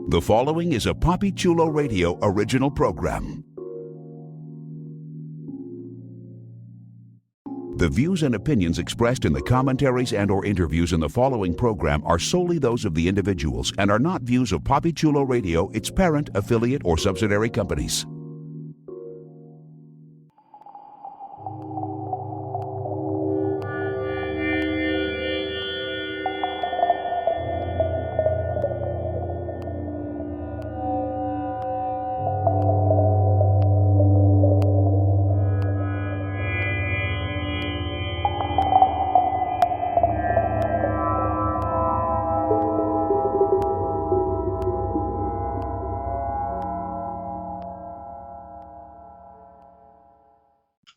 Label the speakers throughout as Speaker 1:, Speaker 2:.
Speaker 1: The following is a Papi Chulo Radio original program. The views and opinions expressed in the commentaries and/or interviews in the following program are solely those of the individuals and are not views of Papi Chulo Radio, its parent, affiliate, or subsidiary companies.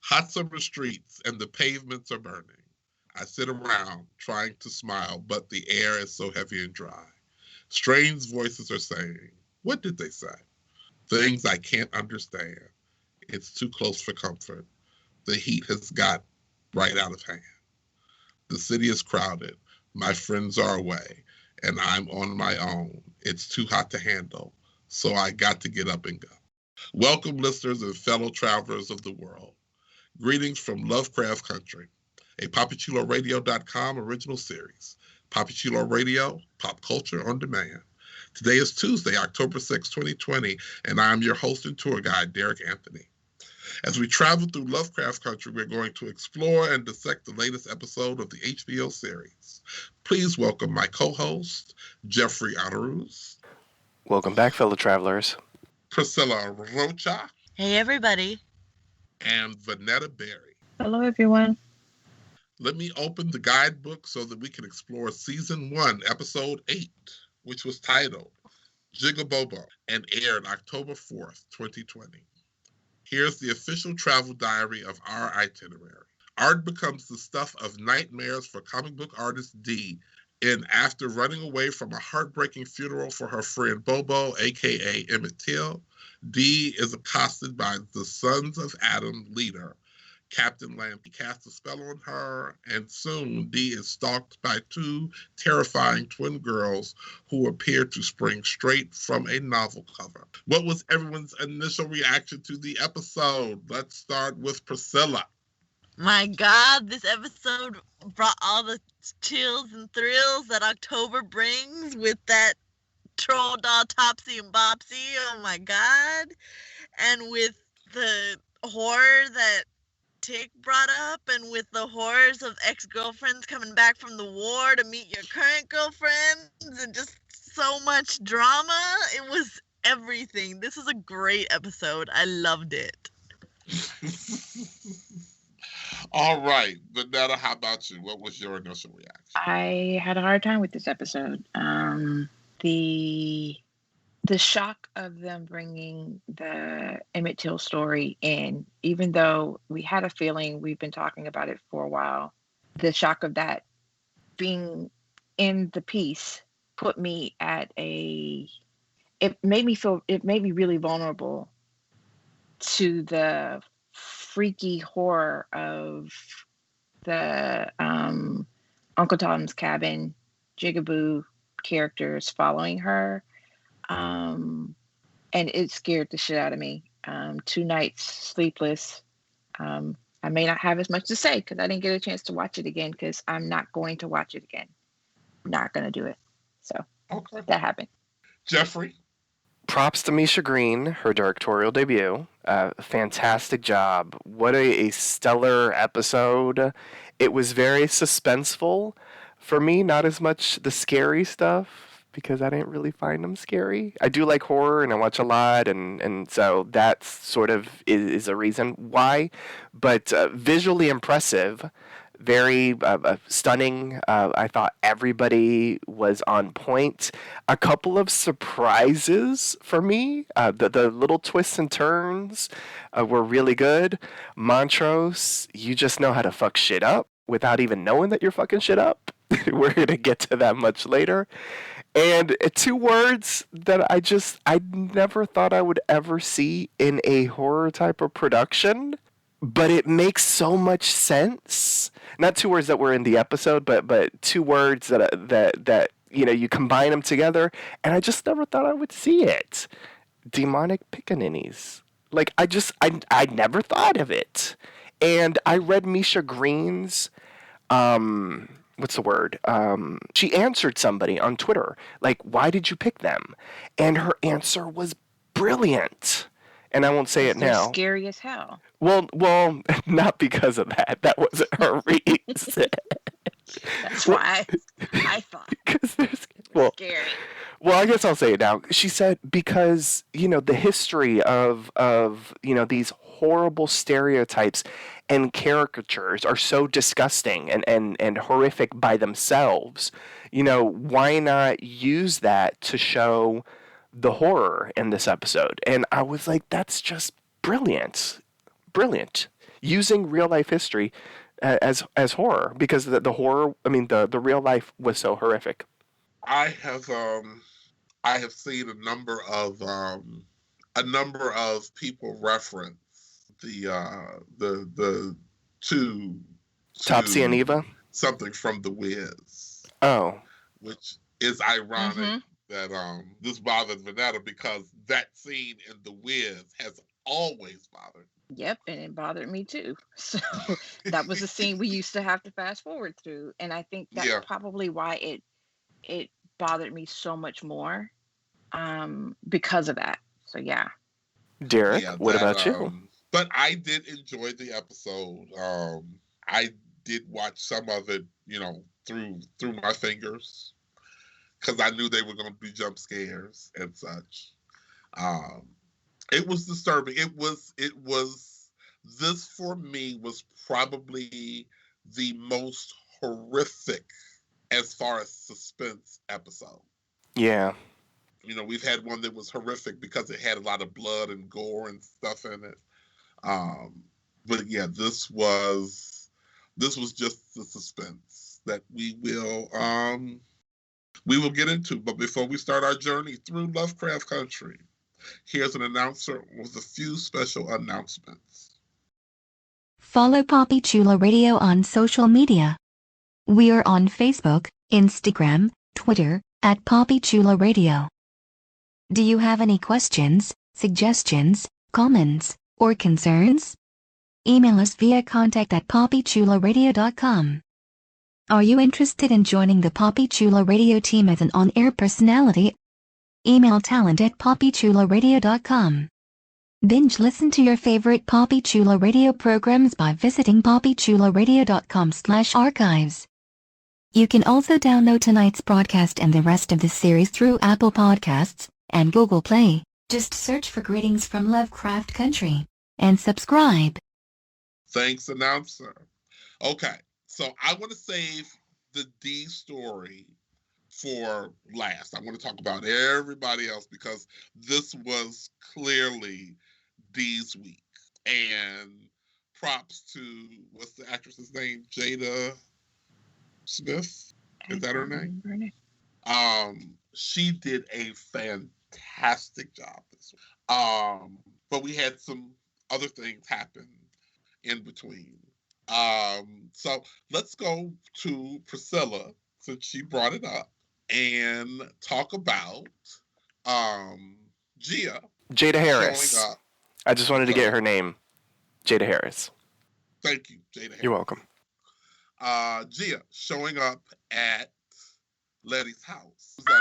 Speaker 2: Hot summer streets and the pavements are burning. I sit around trying to smile, but the air is so heavy and dry. Strange voices are saying, what did they say? Things I can't understand. It's too close for comfort. The heat has got right out of hand. The city is crowded. My friends are away, and I'm on my own. It's too hot to handle, so I got to get up and go. Welcome, listeners and fellow travelers of the world. Greetings from Lovecraft Country, a PapiChuloRadio.com original series. Papi Chulo Radio, pop culture on demand. Today is Tuesday, October 6, 2020, and I'm your host and tour guide, Derek Anthony. As we travel through Lovecraft Country, we're going to explore and dissect the latest episode of the HBO series. Please welcome my co-host, Jeffrey Honoruz.
Speaker 3: Welcome back, fellow travelers.
Speaker 2: Priscilla Rocha.
Speaker 4: Hey, everybody.
Speaker 2: And Vanetta Berry.
Speaker 5: Hello, everyone.
Speaker 2: Let me open the guidebook so that we can explore Season 1, Episode 8, which was titled Jig-a-Bobo and aired October 4th, 2020. Here's the official travel diary of our itinerary. Art becomes the stuff of nightmares for comic book artist Dee, and after running away from a heartbreaking funeral for her friend Bobo, aka Emmett Till, Dee is accosted by the Sons of Adam leader, Captain Lamb. He casts a spell on her, and soon Dee is stalked by two terrifying twin girls who appear to spring straight from a novel cover. What was everyone's initial reaction to the episode? Let's start with Priscilla.
Speaker 4: My God, this episode brought all the chills and thrills that October brings with that troll doll Topsy and Bopsy. Oh my God. And with the horror that Tick brought up, and with the horrors of ex-girlfriends coming back from the war to meet your current girlfriends, and just so much drama. It was everything. This is a great episode. I loved it.
Speaker 2: All right, Vanetta, how about you? What was your initial reaction?
Speaker 5: I had a hard time with this episode. The shock of them bringing the Emmett Till story in, even though we had a feeling, we've been talking about it for a while, the shock of that being in the piece put me it made me really vulnerable to the freaky horror of the Uncle Tom's Cabin, Jig-a-Boo characters following her. And it scared the shit out of me. 2 nights sleepless. I may not have as much to say because I didn't get a chance to watch it again, because I'm not going to watch it again. I'm not going to do it. So That happened.
Speaker 2: Jeffrey?
Speaker 3: Props to Misha Green, her directorial debut. Fantastic job. What a stellar episode. It was very suspenseful for me, not as much the scary stuff, because I didn't really find them scary. I do like horror, and I watch a lot, and so that sort of is a reason why. But visually impressive, very stunning. I thought everybody was on point. A couple of surprises for me. The little twists and turns were really good. Montrose, you just know how to fuck shit up without even knowing that you're fucking shit up. We're going to get to that much later. And 2 words that I never thought I would ever see in a horror type of production, but it makes so much sense. Not 2 words that were in the episode, but 2 words that you combine them together, and I just never thought I would see it. Demonic pickaninnies. Like, I never thought of it. And I read Misha Green's, what's the word? She answered somebody on Twitter, like, why did you pick them? And her answer was brilliant. And I won't say it
Speaker 5: They're
Speaker 3: now.
Speaker 5: scary as hell.
Speaker 3: Well, not because of that. That wasn't her reason.
Speaker 5: That's why I thought.
Speaker 3: Because they're
Speaker 5: Scary.
Speaker 3: Well, I guess I'll say it now. She said because, the history of these horrible stereotypes and caricatures are so disgusting and horrific by themselves. Why not use that to show the horror in this episode? And I was like, that's just brilliant. Brilliant. Using real life history as horror, because the horror, the real life was so horrific.
Speaker 2: I have seen a number of people reference the two
Speaker 3: Topsy and Eva,
Speaker 2: something from The Wiz.
Speaker 3: Oh,
Speaker 2: which is ironic that this bothered Vanetta, because that scene in The Wiz has always bothered me.
Speaker 5: Yep, and it bothered me too. So that was a scene we used to have to fast forward through, and I think that's probably why it bothered me so much more, because of that. So yeah.
Speaker 3: Derek, what about you?
Speaker 2: But I did enjoy the episode. I did watch some of it, through my fingers, because I knew they were going to be jump scares and such. It was disturbing. This for me was probably the most horrific as far as suspense episode.
Speaker 3: Yeah.
Speaker 2: We've had one that was horrific because it had a lot of blood and gore and stuff in it. But yeah, this was just the suspense that we will get into. But before we start our journey through Lovecraft Country, here's an announcer with a few special announcements.
Speaker 6: Follow Poppy Chula Radio on social media. We are on Facebook, Instagram, Twitter, at Poppy Chula Radio. Do you have any questions, suggestions, comments, or concerns? Email us via contact@poppychularadio.com. Are you interested in joining the Poppy Chula Radio team as an on-air personality? Email talent@poppychularadio.com. Binge listen to your favorite Poppy Chula Radio programs by visiting poppychularadio.com/archives. You can also download tonight's broadcast and the rest of the series through Apple Podcasts and Google Play. Just search for Greetings from Lovecraft Country and subscribe.
Speaker 2: Thanks, announcer. Okay, so I want to save the D story for last. I want to talk about everybody else, because this was clearly D's week. And props to, what's the actress's name? Jada Smith? Is that her name? She did a fantastic job this week. But we had some other things happen in between. So let's go to Priscilla, since she brought it up, and talk about
Speaker 3: Jada Harris. I just wanted to get her name. Jada Harris.
Speaker 2: Thank you, Jada Harris.
Speaker 3: You're welcome.
Speaker 2: Gia showing up at Letty's house.
Speaker 4: I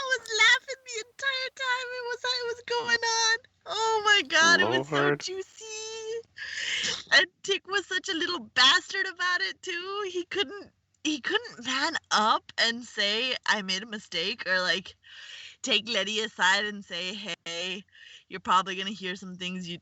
Speaker 4: was laughing the entire time it was going on. Oh my God,
Speaker 3: Lord.
Speaker 4: It was so juicy. And Tick was such a little bastard about it too. He couldn't man up and say, I made a mistake, or like take Letty aside and say, hey, you're probably gonna hear some things you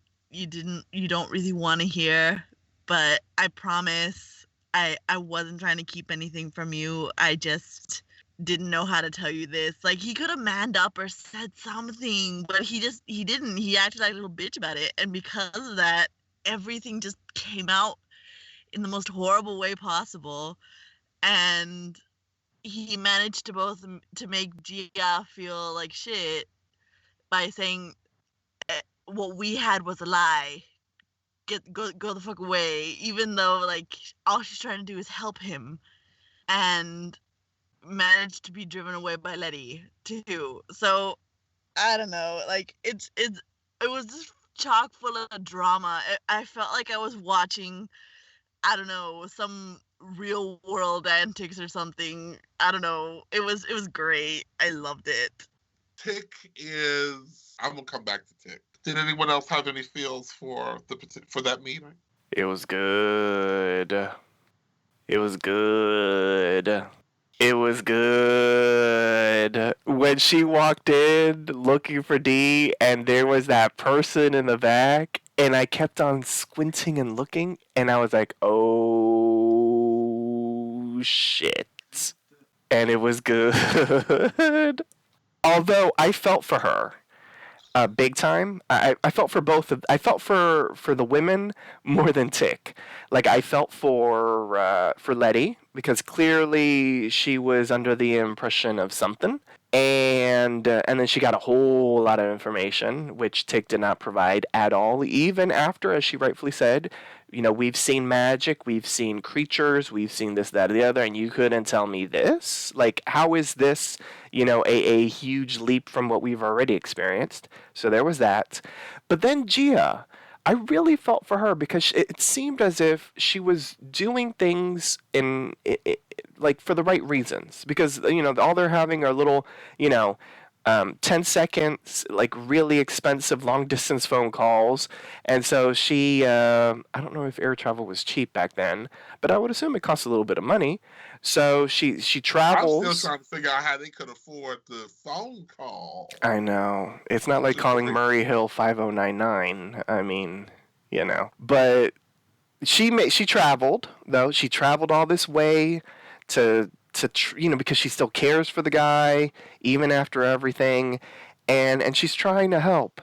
Speaker 4: don't really want to hear, but I promise I wasn't trying to keep anything from you. I just didn't know how to tell you this. Like, he could have manned up or said something, but he didn't. He acted like a little bitch about it, and because of that, everything just came out in the most horrible way possible. And he managed to make Gia feel like shit by saying what we had was a lie. Go the fuck away. Even though, like, all she's trying to do is help him. And managed to be driven away by Letty too. So I don't know, like it was just chock full of drama. I felt like I was watching, I don't know, some real world antics or something. I don't know. It was great. I loved it.
Speaker 2: Tick is. I'm gonna come back to Tick. Did anyone else have any feels for that meeting?
Speaker 3: It was good. It was good. It was good. When she walked in looking for Dee, and there was that person in the back, and I kept on squinting and looking, and I was like, oh shit. And it was good. Although I felt for her. Big time. I felt for both of. I felt for the women more than Tick. Like I felt for Letty because clearly she was under the impression of something, and then she got a whole lot of information which Tick did not provide at all. Even after, as she rightfully said, we've seen magic, we've seen creatures, we've seen this, that, or the other, and you couldn't tell me this. Like, how is this? A huge leap from what we've already experienced. So there was that. But then Gia, I really felt for her because it seemed as if she was doing things like for the right reasons. Because, all they're having are little, 10 seconds, like really expensive long distance phone calls. And so she, I don't know if air travel was cheap back then, but I would assume it costs a little bit of money. So she travels.
Speaker 2: I'm still trying to figure out how they could afford the phone call.
Speaker 3: I know. It's not like calling Murray Hill 5099. I mean, But she traveled, though. She traveled all this way to because she still cares for the guy even after everything, and she's trying to help.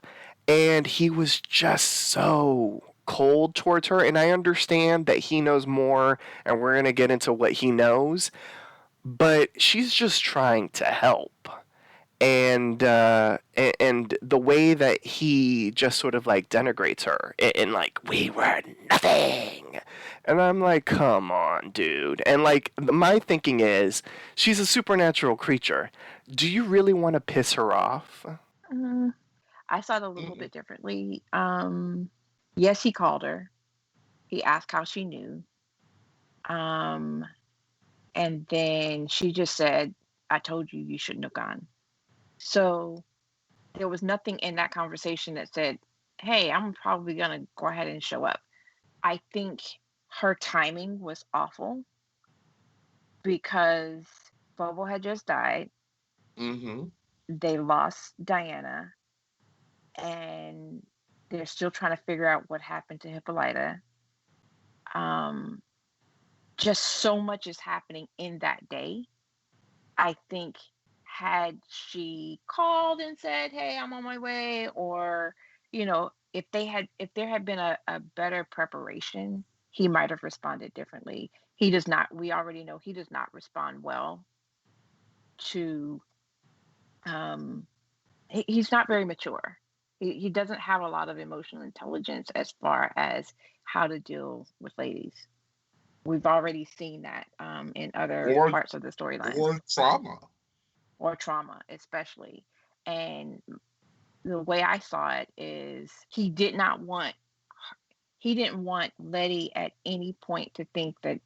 Speaker 3: And he was just so cold towards her, and I understand that he knows more, and we're going to get into what he knows, but she's just trying to help. And the way that he just sort of like denigrates her and like, we were nothing, and I'm like, come on, dude. And like my thinking is, she's a supernatural creature. Do you really want to piss her off?
Speaker 5: I saw it a little bit differently. Yes, he called her. He asked how she knew. And then she just said, I told you you shouldn't have gone. So there was nothing in that conversation that said, hey, I'm probably going to go ahead and show up. I think her timing was awful because Bobo had just died.
Speaker 2: Mm-hmm.
Speaker 5: They lost Diana, and they're still trying to figure out what happened to Hippolyta. Just so much is happening in that day. I think had she called and said, hey, I'm on my way, or if there had been a better preparation, he might have responded differently. He does not. We already know he does not respond well to he's not very mature. He doesn't have a lot of emotional intelligence as far as how to deal with ladies. We've already seen that in other parts of the storyline. Or trauma, especially. And the way I saw it is he didn't want Letty at any point to think that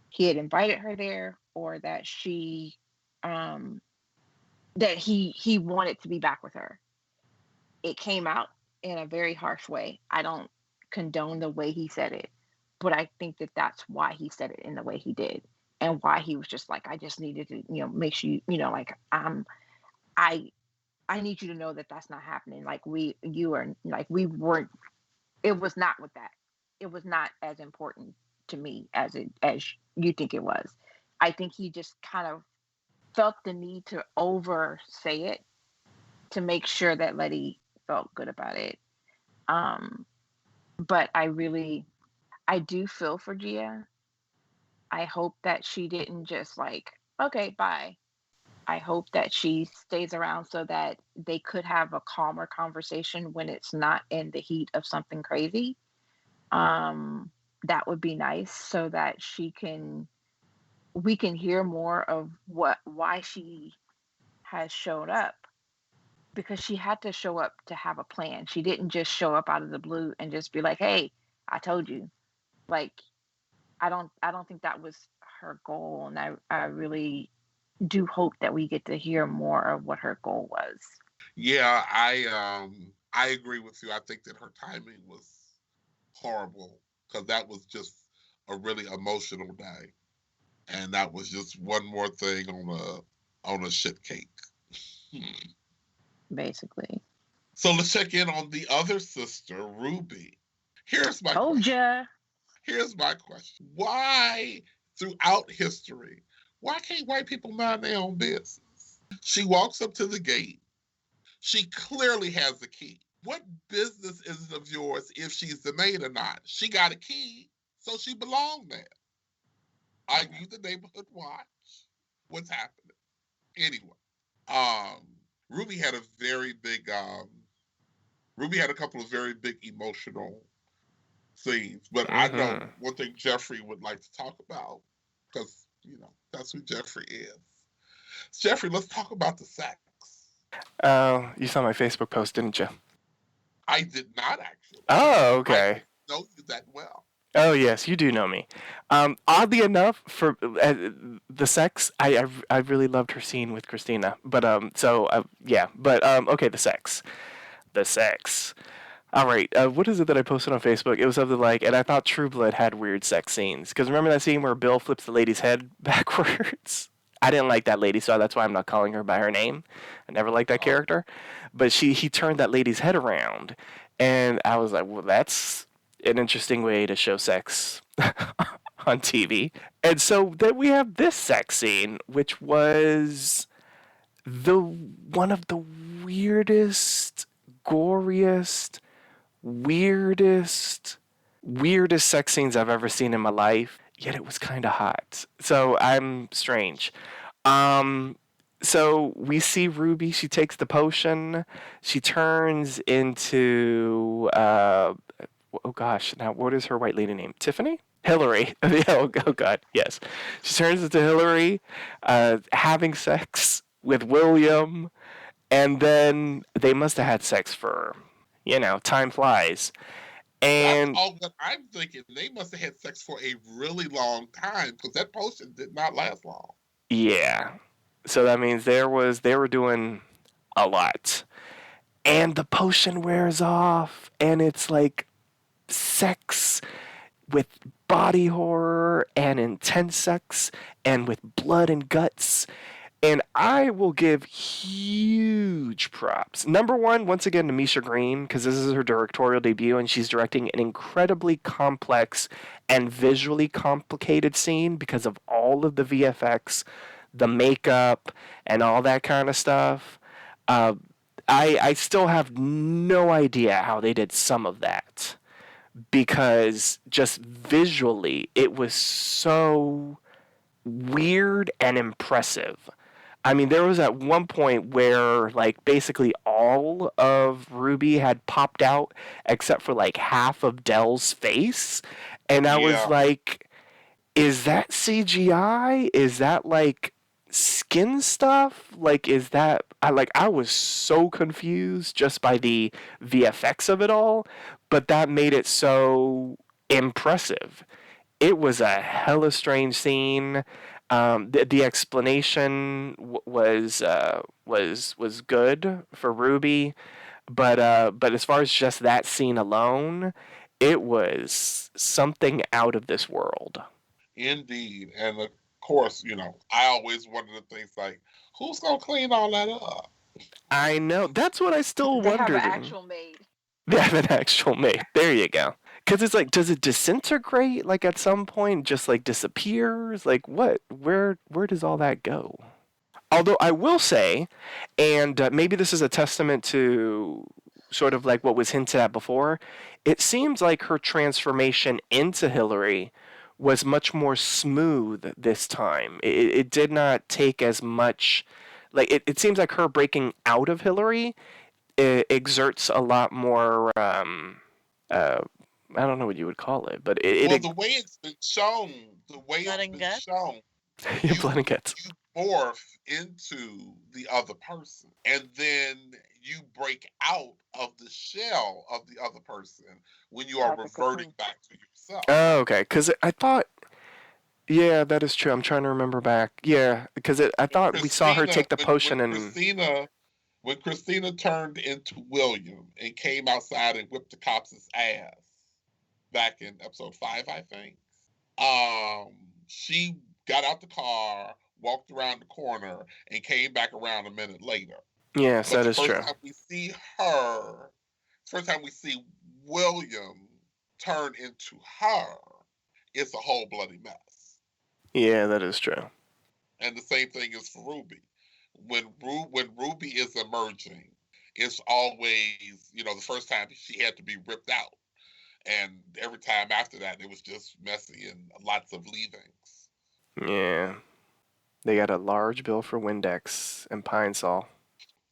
Speaker 5: he had invited her there, or that she that he wanted to be back with her. It came out in a very harsh way. I don't condone the way he said it, but I think that that's why he said it in the way he did, and why he was just like, I just needed to, make sure like I need you to know that that's not happening. Like we weren't. It was not with that. It was not as important to me as you think it was. I think he just kind of felt the need to over say it to make sure that Letty felt good about it. But I do feel for Gia. I hope that she didn't just like, okay, bye. I hope that she stays around so that they could have a calmer conversation when it's not in the heat of something crazy. That would be nice, so that she can we can hear more of why she has showed up, because she had to show up to have a plan. She didn't just show up out of the blue and just be like, "Hey, I told you." Like, I don't think that was her goal, and I really do hope that we get to hear more of what her goal was.
Speaker 2: Yeah, I agree with you. I think that her timing was horrible because that was just a really emotional day, and that was just one more thing on a shit cake.
Speaker 5: Basically.
Speaker 2: So let's check in on the other sister, Ruby. Here's my
Speaker 5: Told
Speaker 2: question.
Speaker 5: ya.
Speaker 2: Here's my question. Why, throughout history, why can't white people mind their own business? She walks up to the gate. She clearly has the key. What business is it of yours if she's the maid or not? She got a key, so she belonged there. Are you the neighborhood watch? What's happening? Anyway, Ruby had a very big, Ruby had a couple of very big emotional scenes, but I know one thing Jeffrey would like to talk about, because, that's who Jeffrey is. Jeffrey, let's talk about the sex.
Speaker 3: Oh, you saw my Facebook post, didn't you?
Speaker 2: I did not actually.
Speaker 3: Oh, okay.
Speaker 2: I know you that well.
Speaker 3: Oh, yes, you do know me. Oddly enough, for the sex, I really loved her scene with Christina. But yeah. But okay, the sex. All right, what is it that I posted on Facebook? It was something like, and I thought True Blood had weird sex scenes. Because remember that scene where Bill flips the lady's head backwards? I didn't like that lady, so that's why I'm not calling her by her name. I never liked that character. But he turned that lady's head around, and I was like, well, that's an interesting way to show sex on TV. And so then we have this sex scene, which was one of the weirdest, goriest, weirdest sex scenes I've ever seen in my life, yet it was kind of hot. So I'm strange. So we see Ruby, she takes the potion, she turns into, oh gosh, now what is her white lady name? Tiffany? Hillary. Oh God, yes. She turns into Hillary, having sex with William, and then they must have had sex for, time flies. And
Speaker 2: that's all that I'm thinking. They must have had sex for a really long time, because that potion did not last long.
Speaker 3: Yeah. So that means they were doing a lot. And the potion wears off, and it's like sex with body horror and intense sex and with blood and guts. And I will give huge props. Number one, once again, to Misha Green, because this is her directorial debut, and she's directing an incredibly complex and visually complicated scene because of all of the VFX, the makeup, and all that kind of stuff. I still have no idea how they did some of that, because just visually, it was so weird and impressive. I mean, there was at one point where, like, basically all of Ruby had popped out except for, like, half of Dell's face. And I was like, is that CGI? Is that, like, skin stuff? Like, is that... I was so confused just by the VFX of it all, but that made it so impressive. It was a hella strange scene. The explanation was good for Ruby, but as far as just that scene alone, it was something out of this world.
Speaker 2: Indeed, and of course, I always wonder the things like, who's gonna clean all that up?
Speaker 3: I know, that's what I still wondered.
Speaker 5: They have an actual maid.
Speaker 3: They have an actual maid. There you go. Because it's like, does it disintegrate, like, at some point, just, like, disappears? Like, what? Where does all that go? Although I will say, and maybe this is a testament to sort of like what was hinted at before, it seems like her transformation into Hillary was much more smooth this time. It did not take as much... Like, it seems like her breaking out of Hillary exerts a lot more... I don't know what you would call it, but
Speaker 2: the way it's been shown,
Speaker 3: You're
Speaker 2: You
Speaker 3: blood and guts.
Speaker 2: you morph into the other person, and then you break out of the shell of the other person when you are
Speaker 5: Like a
Speaker 2: reverting
Speaker 5: cocoon.
Speaker 2: back to yourself.
Speaker 3: Oh, okay. Because I thought, yeah, that is true. I'm trying to remember back. Yeah, because I
Speaker 2: When
Speaker 3: thought we saw her
Speaker 2: Christina,
Speaker 3: take the
Speaker 2: when
Speaker 3: potion and
Speaker 2: Christina turned into William and came outside and whipped the cops' ass back in episode 5, I think. She got out the car, walked around the corner, and came back around a minute later.
Speaker 3: yes,
Speaker 2: But
Speaker 3: that
Speaker 2: the
Speaker 3: is
Speaker 2: first
Speaker 3: true.
Speaker 2: time we see her, first time we see William turn into her, it's a whole bloody mess.
Speaker 3: Yeah, that is true.
Speaker 2: And the same thing is for Ruby. When Ruby is emerging, it's always, the first time she had to be ripped out. And every time after that, it was just messy and lots of leavings.
Speaker 3: Yeah, they got a large bill for Windex and Pine Sol.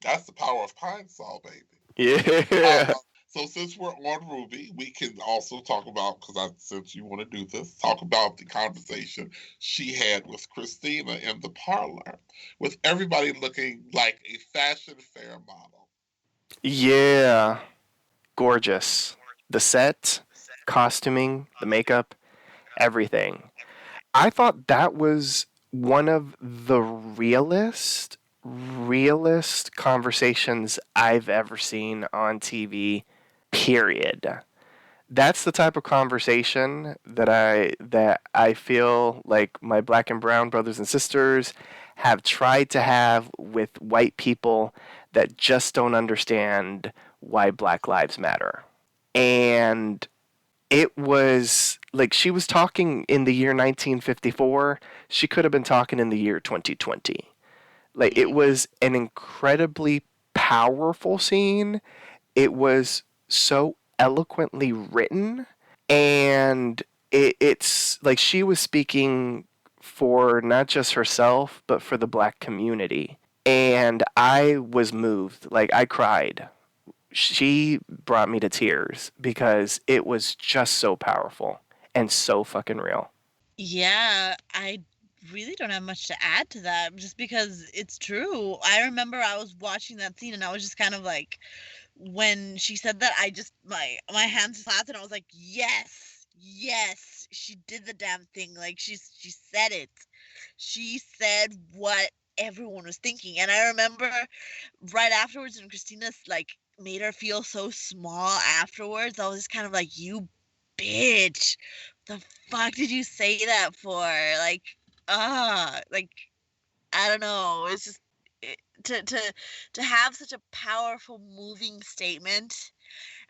Speaker 2: That's the power of Pine Sol, baby.
Speaker 3: Yeah.
Speaker 2: So since we're on Ruby, we can also talk about, since you want to do this, talk about the conversation she had with Christina in the parlor, with everybody looking like a fashion fair model.
Speaker 3: Yeah. Gorgeous. The set, costuming, the makeup, everything. I thought that was one of the realest conversations I've ever seen on TV, period. That's the type of conversation that I feel like my black and brown brothers and sisters have tried to have with white people that just don't understand why Black Lives Matter. And it was like she was talking in the year 1954. She could have been talking in the year 2020. Like it was an incredibly powerful scene. It was so eloquently written, and it's like she was speaking for not just herself but for the black community, and I was moved. Like I cried. She brought me to tears because it was just so powerful and so fucking real.
Speaker 4: Yeah, I really don't have much to add to that just because it's true. I remember I was watching that scene and I was just kind of like, when she said that, I just my hands clapped and I was like, yes, yes, she did the damn thing. Like she said it. She said what everyone was thinking. And I remember right afterwards when Christina like made her feel so small afterwards, I was just kind of like, you bitch. The fuck did you say that for? Like, like I don't know. It's just to have such a powerful, moving statement,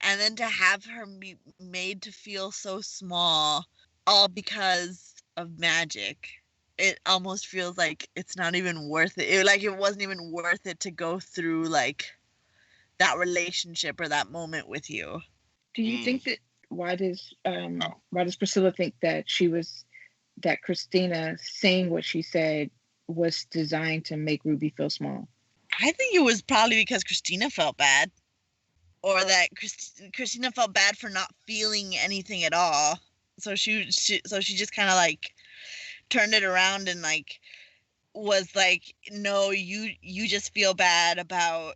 Speaker 4: and then to have her be made to feel so small, all because of magic. It almost feels like it's not even worth it. Like it wasn't even worth it to go through like that relationship or that moment with you.
Speaker 5: Do you think that why does Priscilla think that that Christina saying what she said was designed to make Ruby feel small?
Speaker 4: I think it was probably because Christina felt bad, or that Christina felt bad for not feeling anything at all. So she just kind of like turned it around and like was like, no, you just feel bad about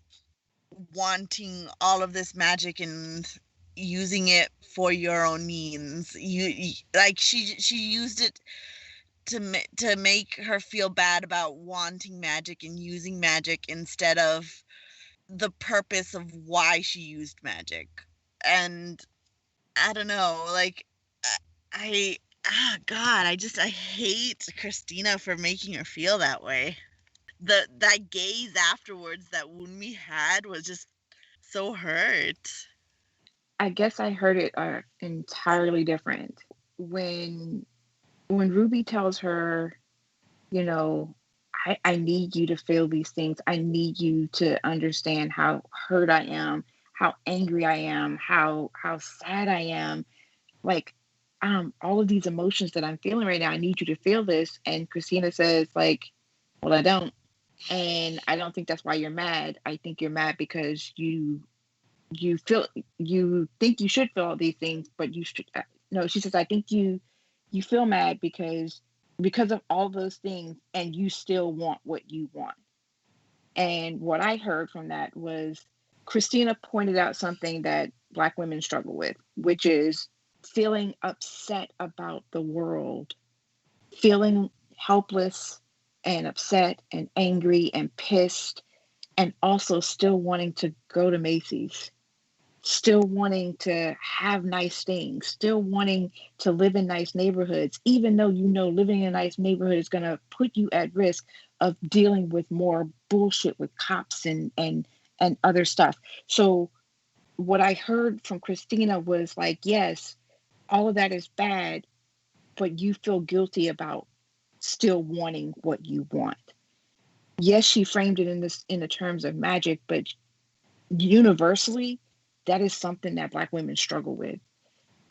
Speaker 4: wanting all of this magic and using it for your own means. You like she used it to make her feel bad about wanting magic and using magic instead of the purpose of why she used magic. And I don't know, like I God, I hate Christina for making her feel that way. That gaze afterwards that Wunmi had was just so hurt.
Speaker 5: I guess I heard it entirely different. When Ruby tells her, you know, I need you to feel these things. I need you to understand how hurt I am, how angry I am, how sad I am. Like, all of these emotions that I'm feeling right now, I need you to feel this. And Christina says, like, well, I don't. And I don't think that's why you're mad. I think you're mad because you think you should feel all these things, but you should no. She says, I think you feel mad because because of all those things, and you still want what you want. And what I heard from that was Christina pointed out something that Black women struggle with, which is feeling upset about the world, feeling helpless and upset and angry and pissed, and also still wanting to go to Macy's, still wanting to have nice things, still wanting to live in nice neighborhoods, even though you know living in a nice neighborhood is going to put you at risk of dealing with more bullshit with cops and other stuff. So what I heard from Christina was like, yes, all of that is bad, but you feel guilty about still wanting what you want. Yes, she framed it in the terms of magic, but universally, that is something that Black women struggle with.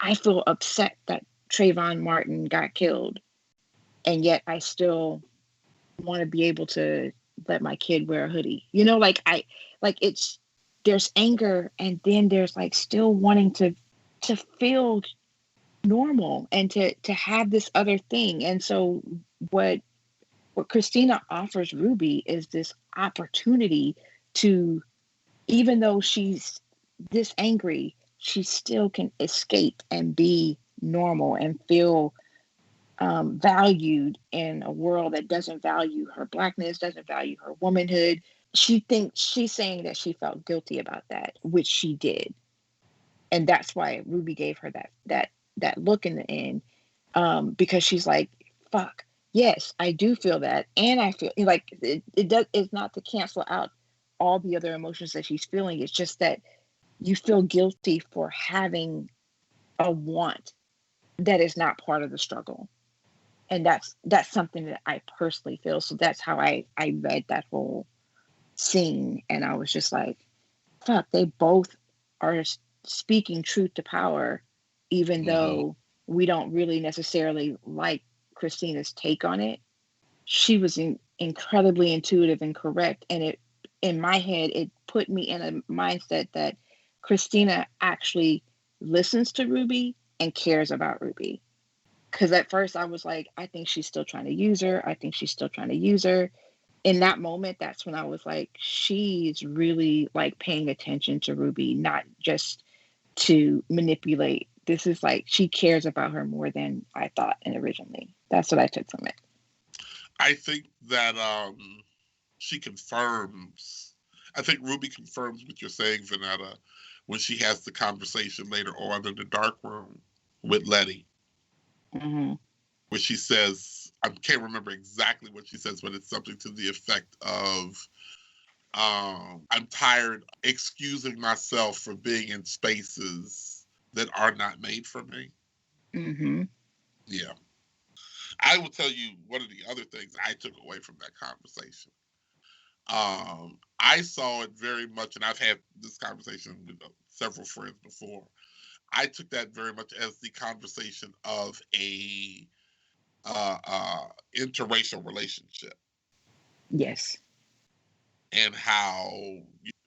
Speaker 5: I feel upset that Trayvon Martin got killed, and yet I still want to be able to let my kid wear a hoodie. You know, it's there's anger, and then there's like still wanting to feel normal and to have this other thing. And so what Christina offers Ruby is this opportunity to, even though she's this angry, she still can escape and be normal and feel valued in a world that doesn't value her Blackness, doesn't value her womanhood. She thinks she's saying that she felt guilty about that, which she did, and that's why Ruby gave her that look in the end, because she's like, "Fuck, yes, I do feel that, and I feel like it's not to cancel out all the other emotions that she's feeling. It's just that you feel guilty for having a want that is not part of the struggle." And that's something that I personally feel. So that's how I read that whole scene, and I was just like, fuck, they both are speaking truth to power, even though we don't really necessarily like Christina's take on it. She was incredibly intuitive and correct, and it, in my head, it put me in a mindset that Christina actually listens to Ruby and cares about Ruby. Because at first I was like, I think she's still trying to use her. I think she's still trying to use her. In that moment, that's when I was like, she's really like paying attention to Ruby, not just to manipulate. This is like, she cares about her more than I thought and originally. That's what I took from it.
Speaker 2: I think that she confirms, I think Ruby confirms what you're saying, Vanetta, when she has the conversation later on in the dark room with Letty.
Speaker 5: Mm-hmm.
Speaker 2: Where she says, I can't remember exactly what she says, but it's something to the effect of, I'm tired excusing myself for being in spaces that are not made for me.
Speaker 5: Mm-hmm.
Speaker 2: Yeah. I will tell you one of the other things I took away from that conversation. I saw it very much, and I've had this conversation with several friends before. I took that very much as the conversation of a interracial relationship.
Speaker 5: Yes.
Speaker 2: And how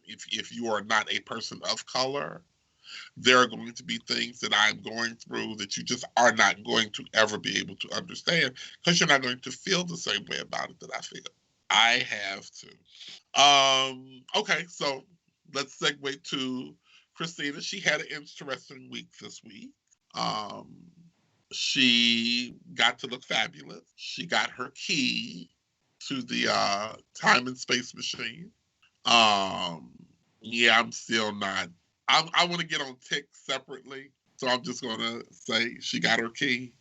Speaker 2: if you are not a person of color, there are going to be things that I'm going through that you just are not going to ever be able to understand, because you're not going to feel the same way about it that I feel. I have to. Okay, so let's segue to Christina. She had an interesting week this week. She got to look fabulous. She got her key to the time and space machine. Yeah, I'm still not. I want to get on Tick separately, so I'm just gonna say she got her key.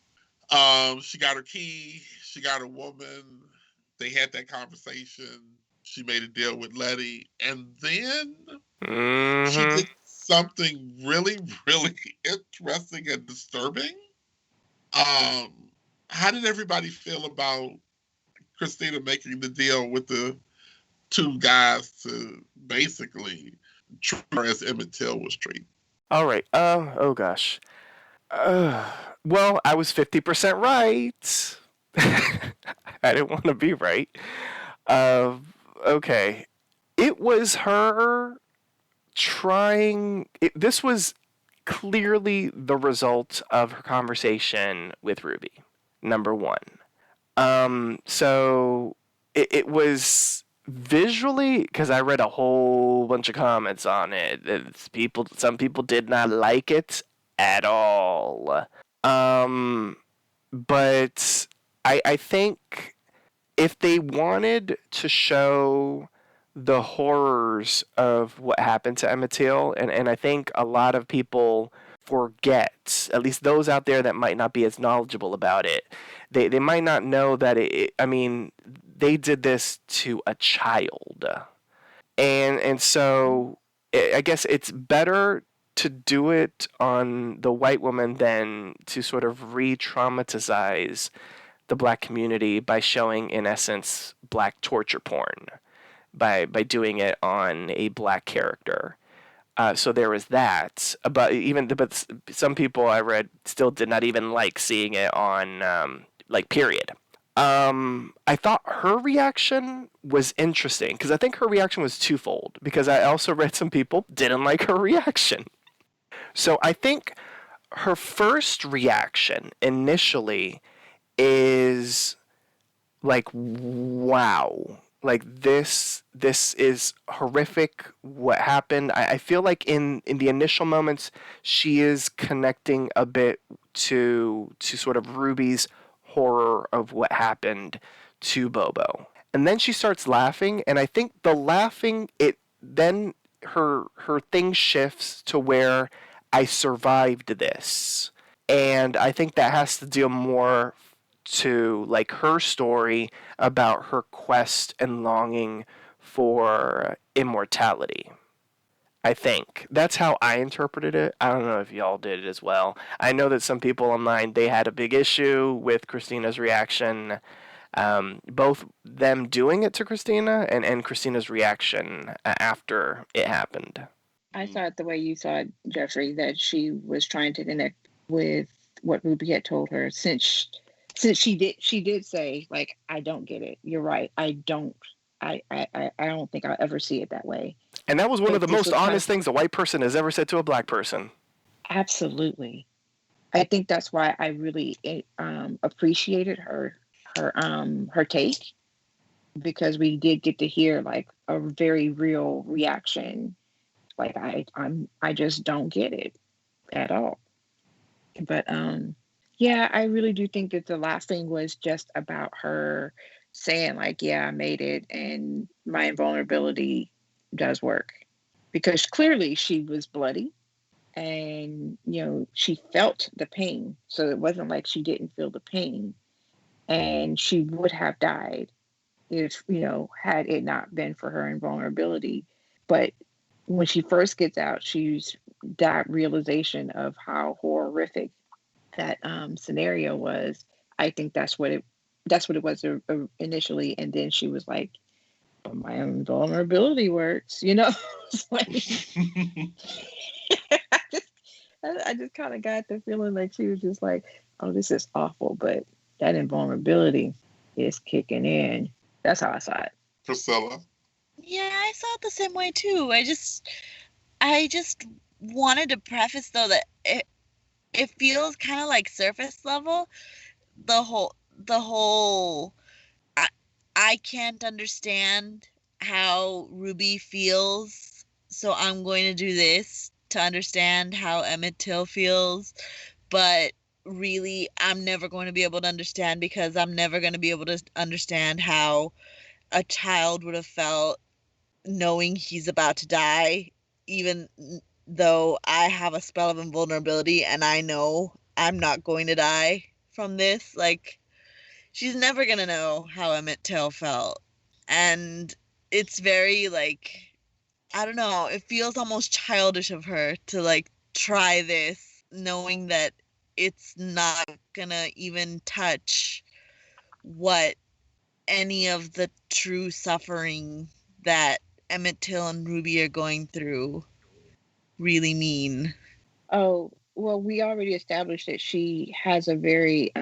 Speaker 2: She got her key. She got a woman. They had that conversation. She made a deal with Letty, and then she did something really, really interesting and disturbing. How did everybody feel about Christina making the deal with the two guys to basically treat her as Emmett Till was treated?
Speaker 3: All right. Oh gosh. Well, I was 50% right. I didn't want to be right. Okay. It was her trying. This was clearly the result of her conversation with Ruby. Number one. So it was visually, because I read a whole bunch of comments on it. Some people did not like it at all. But I think if they wanted to show the horrors of what happened to Emmett Till, and I think a lot of people forget, at least those out there that might not be as knowledgeable about it, they might not know that I mean, they did this to a child. And so I guess it's better to do it on the white woman than to sort of re-traumatize the black community by showing, in essence, black torture porn, by doing it on a black character. So there was that. But some people I read still did not even like seeing it on period. I thought her reaction was interesting because I think her reaction was twofold. Because I also read some people didn't like her reaction. So I think her first reaction initially is like, wow, like this is horrific what happened. I feel like in the initial moments she is connecting a bit to sort of Ruby's horror of what happened to Bobo, and then she starts laughing, and I think the laughing, it then her thing shifts to where I survived this. And I think that has to deal more to like her story about her quest and longing for immortality. I think that's how I interpreted it. I don't know if y'all did it as well. I know that some people online, they had a big issue with Christina's reaction, both them doing it to Christina and Christina's reaction after it happened.
Speaker 5: I saw it the way you saw it, Jeffrey, that she was trying to connect with what Ruby had told her, since she did say, like, I don't get it. You're right. I don't think I'll ever see it that way.
Speaker 3: And that was one of the most honest things a white person has ever said to a black person.
Speaker 5: Absolutely. I think that's why I really appreciated her take, because we did get to hear like a very real reaction. Like I just don't get it at all. But yeah, I really do think that the last thing was just about her saying like, yeah, I made it and my invulnerability does work, because clearly she was bloody and, you know, she felt the pain. So it wasn't like she didn't feel the pain, and she would have died if, you know, had it not been for her invulnerability. But when she first gets out, she's that realization of how horrific that scenario was. I think that's what it was initially, and then she was like, but my invulnerability works, you know. It's like, I just kind of got the feeling like she was just like, oh, this is awful, but that invulnerability is kicking in. That's how I saw it.
Speaker 2: Priscilla?
Speaker 4: Yeah, I saw it the same way too. I just wanted to preface though that it feels kind of like surface level. The whole I can't understand how Ruby feels, so I'm going to do this to understand how Emmett Till feels, but really I'm never going to be able to understand, because I'm never going to be able to understand how a child would have felt knowing he's about to die, even though I have a spell of invulnerability and I know I'm not going to die from this. Like, she's never going to know how Emmett Till felt. And it's very, like, I don't know, it feels almost childish of her to, like, try this, knowing that it's not gonna even touch what any of the true suffering that Emmett Till and Ruby are going through really mean.
Speaker 5: Oh, well, we already established that she has a very,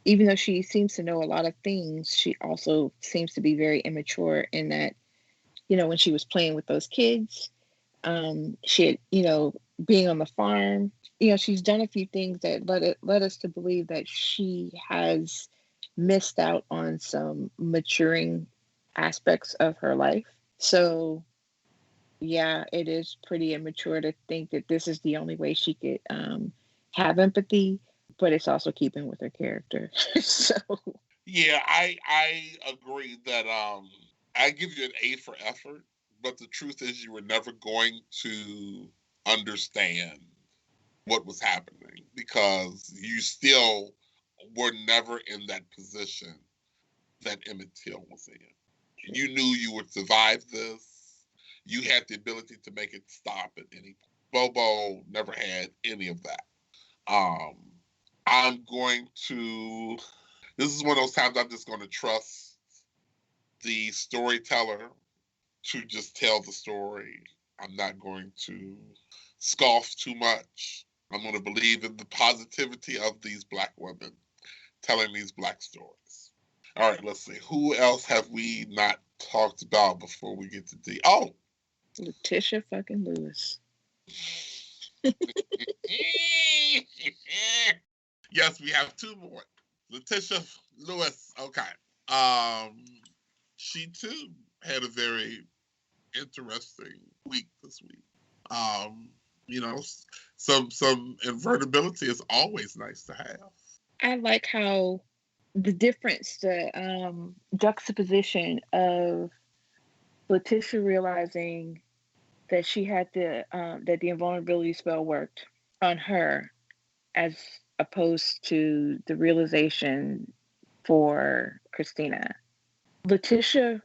Speaker 5: even though she seems to know a lot of things, she also seems to be very immature in that, you know, when she was playing with those kids, she had, you know, being on the farm, you know, she's done a few things that led us to believe that she has missed out on some maturing aspects of her life. So yeah, it is pretty immature to think that this is the only way she could have empathy, but it's also keeping with her character. So
Speaker 2: Yeah, I agree that I give you an A for effort, but the truth is you were never going to understand what was happening because you still were never in that position that Emmett Till was in. You knew you would survive this. You had the ability to make it stop at any point. Bobo never had any of that. Um, I'm going to. This is one of those times I'm just going to trust the storyteller to just tell the story. I'm not going to scoff too much. I'm going to believe in the positivity of these Black women telling these Black stories. All right, let's see. Who else have we not talked about before we get to D? Oh,
Speaker 5: Letitia fucking Lewis.
Speaker 2: yes, we have two more. Letitia Lewis. Okay. Um, she too had a very interesting week this week. You know, some invertibility is always nice to have.
Speaker 5: I like how the difference, the juxtaposition of Letitia realizing that she had that the invulnerability spell worked on her, as opposed to the realization for Christina. Letitia,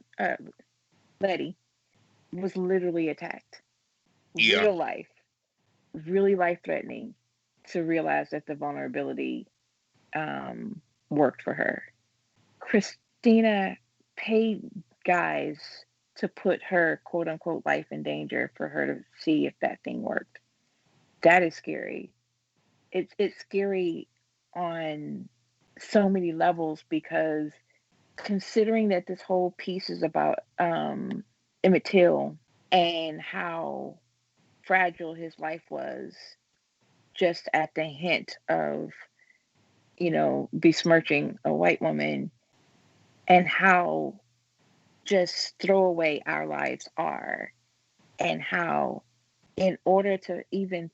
Speaker 5: Letty, was literally attacked.
Speaker 2: Yeah.
Speaker 5: Real life, really life threatening to realize that the vulnerability worked for her. Christina paid guys to put her quote unquote life in danger for her to see if that thing worked. That is scary. It's scary on so many levels, because considering that this whole piece is about Emmett Till and how fragile his life was just at the hint of, besmirching a white woman, and how just throwaway our lives are, and how in order to even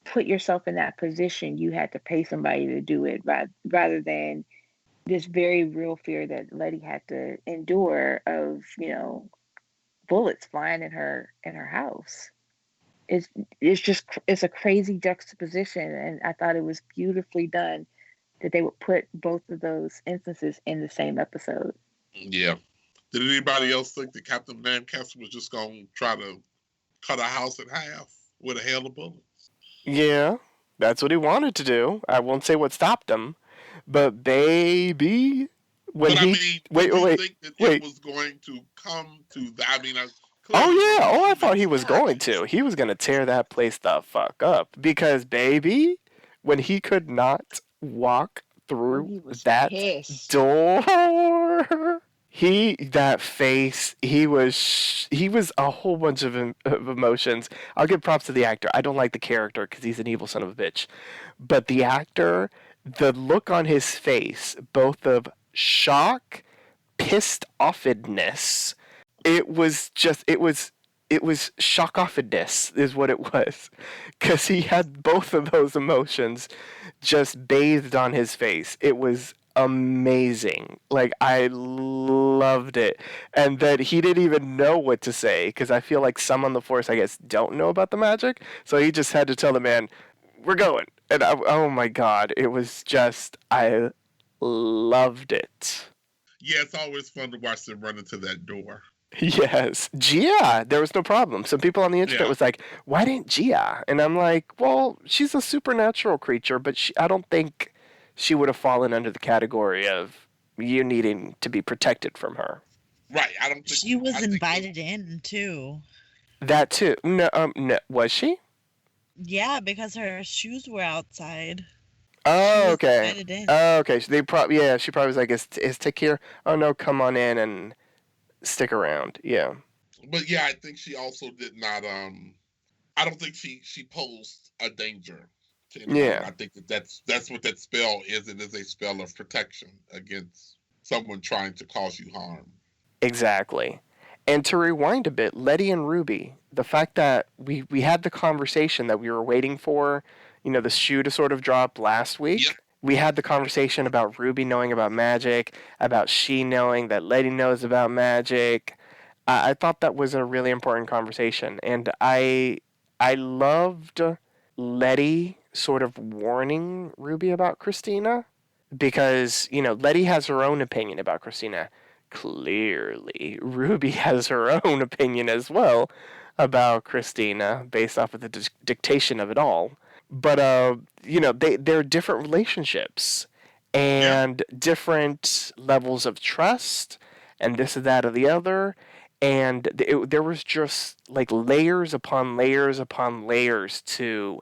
Speaker 5: put yourself in that position, you had to pay somebody to do it, rather than this very real fear that Letty had to endure of, bullets flying in her house. It's a crazy juxtaposition, and I thought it was beautifully done that they would put both of those instances in the same episode.
Speaker 2: Yeah. Did anybody else think that Captain Lancaster was just going to try to cut a house in half with a hail of bullets?
Speaker 3: Yeah, that's what he wanted to do. I won't say what stopped him, but baby, when
Speaker 2: But
Speaker 3: he
Speaker 2: did you think that it was going to come to that? I mean,
Speaker 3: Oh
Speaker 2: clearly
Speaker 3: yeah,
Speaker 2: we're
Speaker 3: I
Speaker 2: not
Speaker 3: thought he was going
Speaker 2: stories.
Speaker 3: to. He was going to tear that place the fuck up, because baby, when he could not walk through
Speaker 5: He was
Speaker 3: that
Speaker 5: pissed.
Speaker 3: door, that face, he was a whole bunch of emotions. I'll give props to the actor. I don't like the character because he's an evil son of a bitch, but the actor, the look on his face, both of shock, pissed offedness. It was shock-offedness is what it was, because he had both of those emotions just bathed on his face. It was amazing. Like, I loved it. And that he didn't even know what to say, because I feel like some on the force, I guess, don't know about the magic. So he just had to tell the man, we're going. And oh my God, it was just, I loved it.
Speaker 2: Yeah, it's always fun to watch them run into that door.
Speaker 3: Yes, Gia, there was no problem. Some people on the internet was like, why didn't Gia? And I'm like, well, she's a supernatural creature, but I don't think she would have fallen under the category of you needing to be protected from her.
Speaker 2: Right, I don't think
Speaker 4: she was invited in too.
Speaker 3: That too. No, was she?
Speaker 4: Yeah, because her shoes were outside.
Speaker 3: Oh, okay.
Speaker 4: Invited in.
Speaker 3: Oh, okay. So she probably was like, is Tick here? Oh no, come on in and stick around. Yeah.
Speaker 2: But yeah, I think she also did not. I don't think she posed a danger to anybody.
Speaker 3: Yeah.
Speaker 2: I think that's what that spell is. It is a spell of protection against someone trying to cause you harm.
Speaker 3: Exactly. And to rewind a bit, Letty and Ruby, the fact that we had the conversation that we were waiting for, the shoe to sort of drop last week.
Speaker 2: Yep.
Speaker 3: We had the conversation about Ruby knowing about magic, about she knowing that Letty knows about magic. I thought that was a really important conversation. And I loved Letty sort of warning Ruby about Christina because, Letty has her own opinion about Christina. Clearly, Ruby has her own opinion as well about Christina based off of the dictation of it all. But, they're different relationships and different levels of trust and this and that or the other. And there was just like layers upon layers upon layers to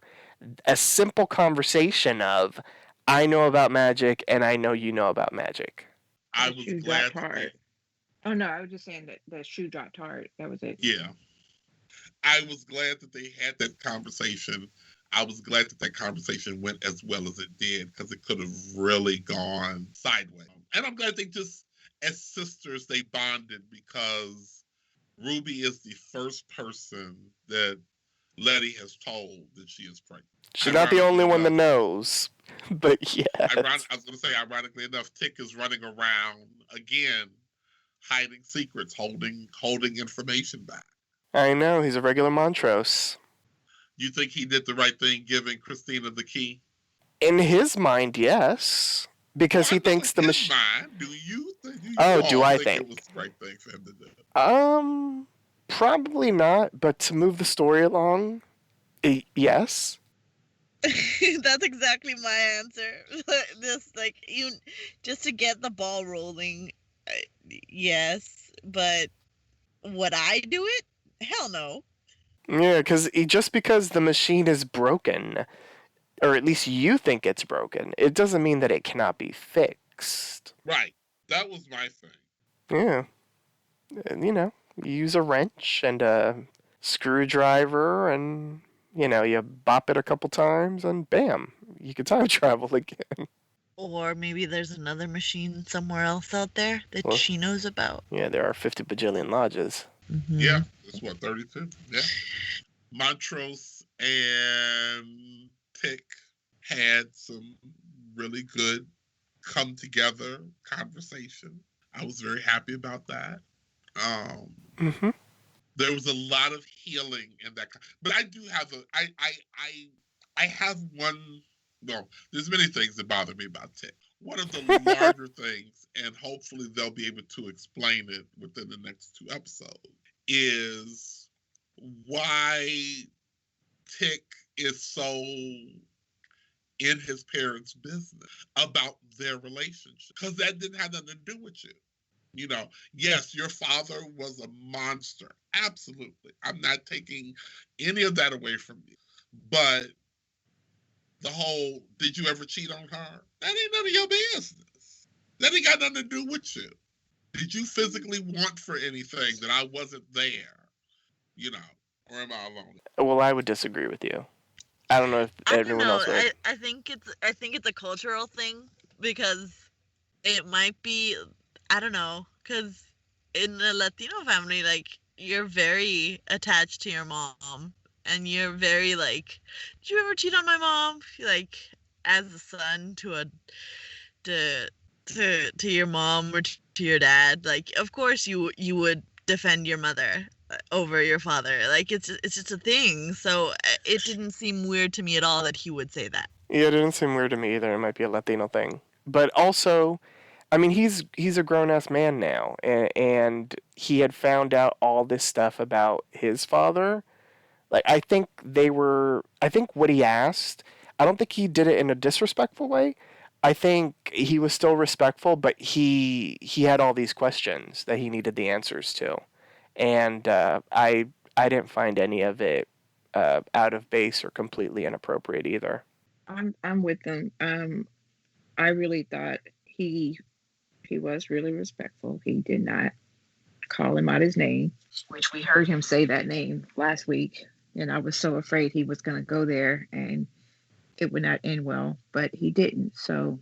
Speaker 3: a simple conversation of, I know about magic and I know you know about magic.
Speaker 2: I was glad
Speaker 5: hard. Oh no, I was just saying that the shoe dropped hard. That was it.
Speaker 2: Yeah. I was glad that they had that conversation. I was glad that conversation went as well as it did because it could have really gone sideways. And I'm glad they just, as sisters, they bonded because Ruby is the first person that Letty has told that she is pregnant.
Speaker 3: She's not the only one that knows, but yeah.
Speaker 2: I was going to say, ironically enough, Tick is running around again, hiding secrets, holding information back.
Speaker 3: I know, he's a regular Montrose.
Speaker 2: You think he did the right thing giving Christina the key?
Speaker 3: In his mind, yes. Because he thinks the machine.
Speaker 2: Do you think?
Speaker 3: Do I think
Speaker 2: it was the right thing for him to do?
Speaker 3: Probably not. But to move the story along, yes.
Speaker 4: That's exactly my answer. Just to get the ball rolling, yes. But would I do it? Hell no.
Speaker 3: Yeah, just because the machine is broken, or at least you think it's broken, it doesn't mean that it cannot be fixed.
Speaker 2: Right. That was my thing.
Speaker 3: Yeah. You use a wrench and a screwdriver and, you bop it a couple times and bam, you can time travel again.
Speaker 4: Or maybe there's another machine somewhere else out there that she knows about.
Speaker 3: Yeah, there are 50 bajillion lodges.
Speaker 4: Mm-hmm.
Speaker 2: Yeah, that's 32. Yeah. Montrose and Tick had some really good come together conversation. I was very happy about that. There was a lot of healing in that, but I do have I have one. Well, there's many things that bother me about Tick. One of the larger things, and hopefully they'll be able to explain it within the next 2 episodes, is why Tick is so in his parents' business about their relationship. Because that didn't have nothing to do with you. Yes, your father was a monster. Absolutely. I'm not taking any of that away from you. But the whole, did you ever cheat on her? That ain't none of your business. That ain't got nothing to do with you. Did you physically want for anything that I wasn't there? Or am I alone?
Speaker 3: Well, I would disagree with you. I don't know if everyone else would.
Speaker 4: I think it's a cultural thing because it might be, I don't know, because in the Latino family, like, you're very attached to your mom and you're very like, did you ever cheat on my mom? Like, as a son to your mom or to your dad, like, of course you would defend your mother over your father. Like, it's just a thing. So it didn't seem weird to me at all that he would say that.
Speaker 3: Yeah, it didn't seem weird to me either. It might be a Latino thing. But also, I mean, he's a grown-ass man now, and he had found out all this stuff about his father. Like, I think what he asked, I don't think he did it in a disrespectful way. I think he was still respectful, but he had all these questions that he needed the answers to. And I didn't find any of it out of base or completely inappropriate either.
Speaker 5: I'm with them. I really thought he was really respectful. He did not call him out his name, which we heard him say that name last week. And I was so afraid he was going to go there and it would not end well, but he didn't. So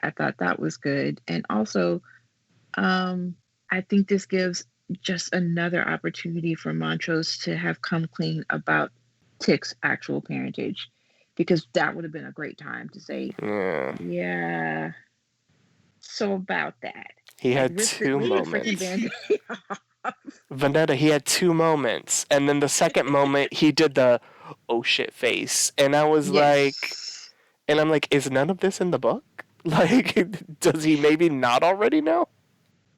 Speaker 5: I thought that was good. And also, I think this gives just another opportunity for Montrose to have come clean about Tick's actual parentage, because that would have been a great time to say,
Speaker 3: Yeah.
Speaker 5: yeah. So about that,
Speaker 3: He
Speaker 5: like,
Speaker 3: had
Speaker 5: rip the
Speaker 3: two
Speaker 5: freaking
Speaker 3: moments.
Speaker 5: Band-Aid off.
Speaker 3: Vanetta, he had two moments. And then the second moment, he did the, oh shit face. And I was like,
Speaker 5: Yes.
Speaker 3: and I'm like, is none of this in the book? Like, does he maybe not already know?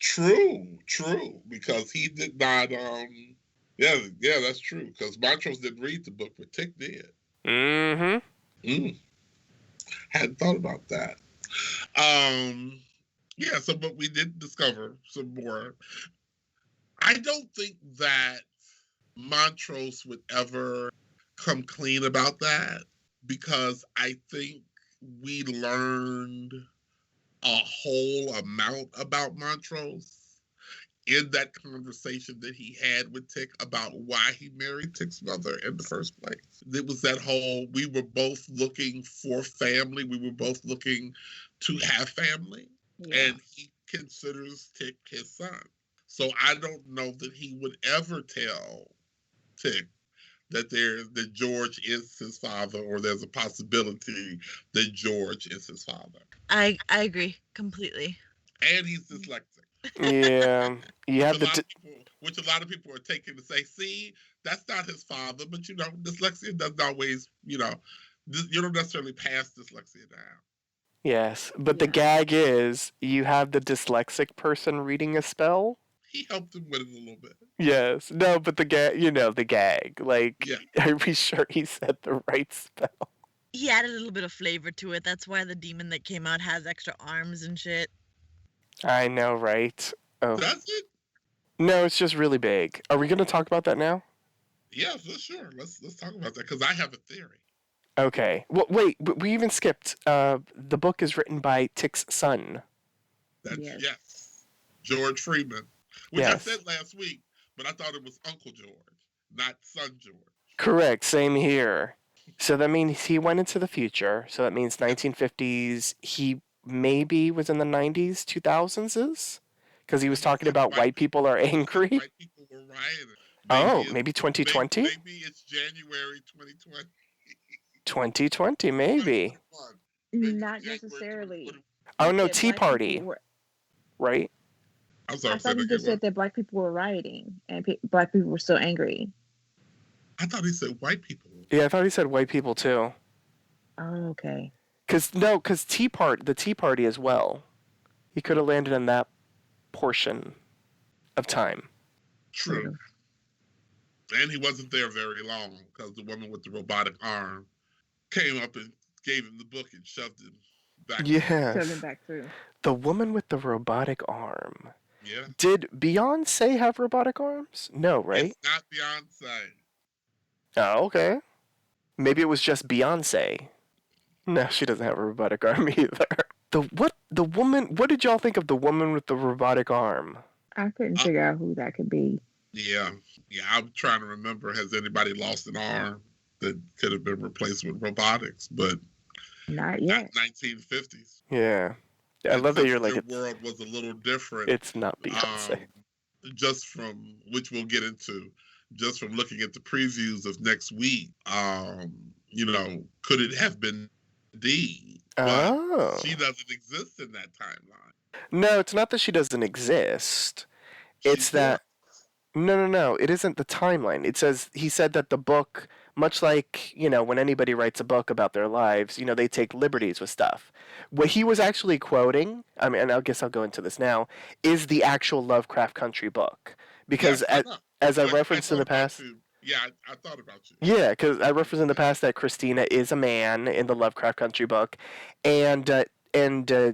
Speaker 2: True, because he did not. Yeah, that's true. Because Montrose didn't read the book, but Tick did.
Speaker 3: Mm-hmm.
Speaker 2: Hadn't thought about that. Yeah. So, but we did discover some more. I don't think that Montrose would ever come clean about that, because I think we learned a whole amount about Montrose in that conversation that he had with Tick about why he married Tick's mother in the first place. It was that whole, we were both looking for family. We were both looking to have family. Yeah. And he considers Tick his son. So I don't know that he would ever tell Tick that George is his father, or there's a possibility that George is his father.
Speaker 4: I agree completely.
Speaker 2: And he's dyslexic.
Speaker 3: Yeah, you have
Speaker 2: which a lot of people are taking to say, see, that's not his father, but dyslexia doesn't always, you don't necessarily pass dyslexia down.
Speaker 3: Yes, but the gag is you have the dyslexic person reading a spell.
Speaker 2: He helped him with it a little bit.
Speaker 3: Yes, no, but the gag, the gag. Like, yeah. Are we sure he said the right spell?
Speaker 4: He added a little bit of flavor to it. That's why the demon that came out has extra arms and shit.
Speaker 3: I know, right? Oh.
Speaker 2: Does it?
Speaker 3: No, it's just really big. Are we going to talk about that now?
Speaker 2: Yeah, sure. Let's talk about that, because I have a theory.
Speaker 3: Okay. Well, wait, we even skipped. The book is written by Tick's son.
Speaker 2: Yes. George Freeman. Which I said last week, but I thought it was Uncle George, not Son George.
Speaker 3: Correct. Same here. So that means he went into the future. So that means 1950s. He maybe was in the 90s, 2000s? Because he was talking about white people are angry.
Speaker 2: White people were rioting.
Speaker 3: Maybe 2020?
Speaker 2: Maybe it's January 2020.
Speaker 3: 2020, maybe.
Speaker 5: Not necessarily.
Speaker 3: Oh, no, Tea Party. Right?
Speaker 2: I'm sorry,
Speaker 5: I thought he just said that black people were rioting and black people were still angry.
Speaker 2: I thought he said white people.
Speaker 3: Yeah, I thought he said white people too.
Speaker 5: Oh, okay.
Speaker 3: Because the Tea Party as well. He could have landed in that portion of time.
Speaker 2: True. And he wasn't there very long, because the woman with the robotic arm came up and gave him the book and shoved him back.
Speaker 3: Yeah.
Speaker 5: Shoved him back through.
Speaker 3: The woman with the robotic arm.
Speaker 2: Yeah.
Speaker 3: Did Beyonce have robotic arms? No, right?
Speaker 2: It's not Beyonce.
Speaker 3: Oh, okay. Maybe it was just Beyonce. No, she doesn't have a robotic arm either. What did y'all think of the woman with the robotic arm?
Speaker 5: I couldn't figure out who that could be.
Speaker 2: Yeah, I'm trying to remember, has anybody lost an arm that could have been replaced with robotics, but
Speaker 5: not yet.
Speaker 2: 1950s.
Speaker 3: Yeah. I love that you're like,
Speaker 2: the world was a little different.
Speaker 3: It's not Beyonce.
Speaker 2: Just from, which we'll get into, just from looking at the previews of next week, could it have been Dee? But she doesn't exist in that timeline.
Speaker 3: No, it's not that she doesn't exist. It's that... No. It isn't the timeline. He said that the book, much like, when anybody writes a book about their lives, they take liberties with stuff. What he was actually quoting, and I guess I'll go into this now, is the actual Lovecraft Country book. Because as I referenced in the past...
Speaker 2: Yeah, I thought about you.
Speaker 3: Yeah, because I referenced in the past that Christina is a man in the Lovecraft Country book. And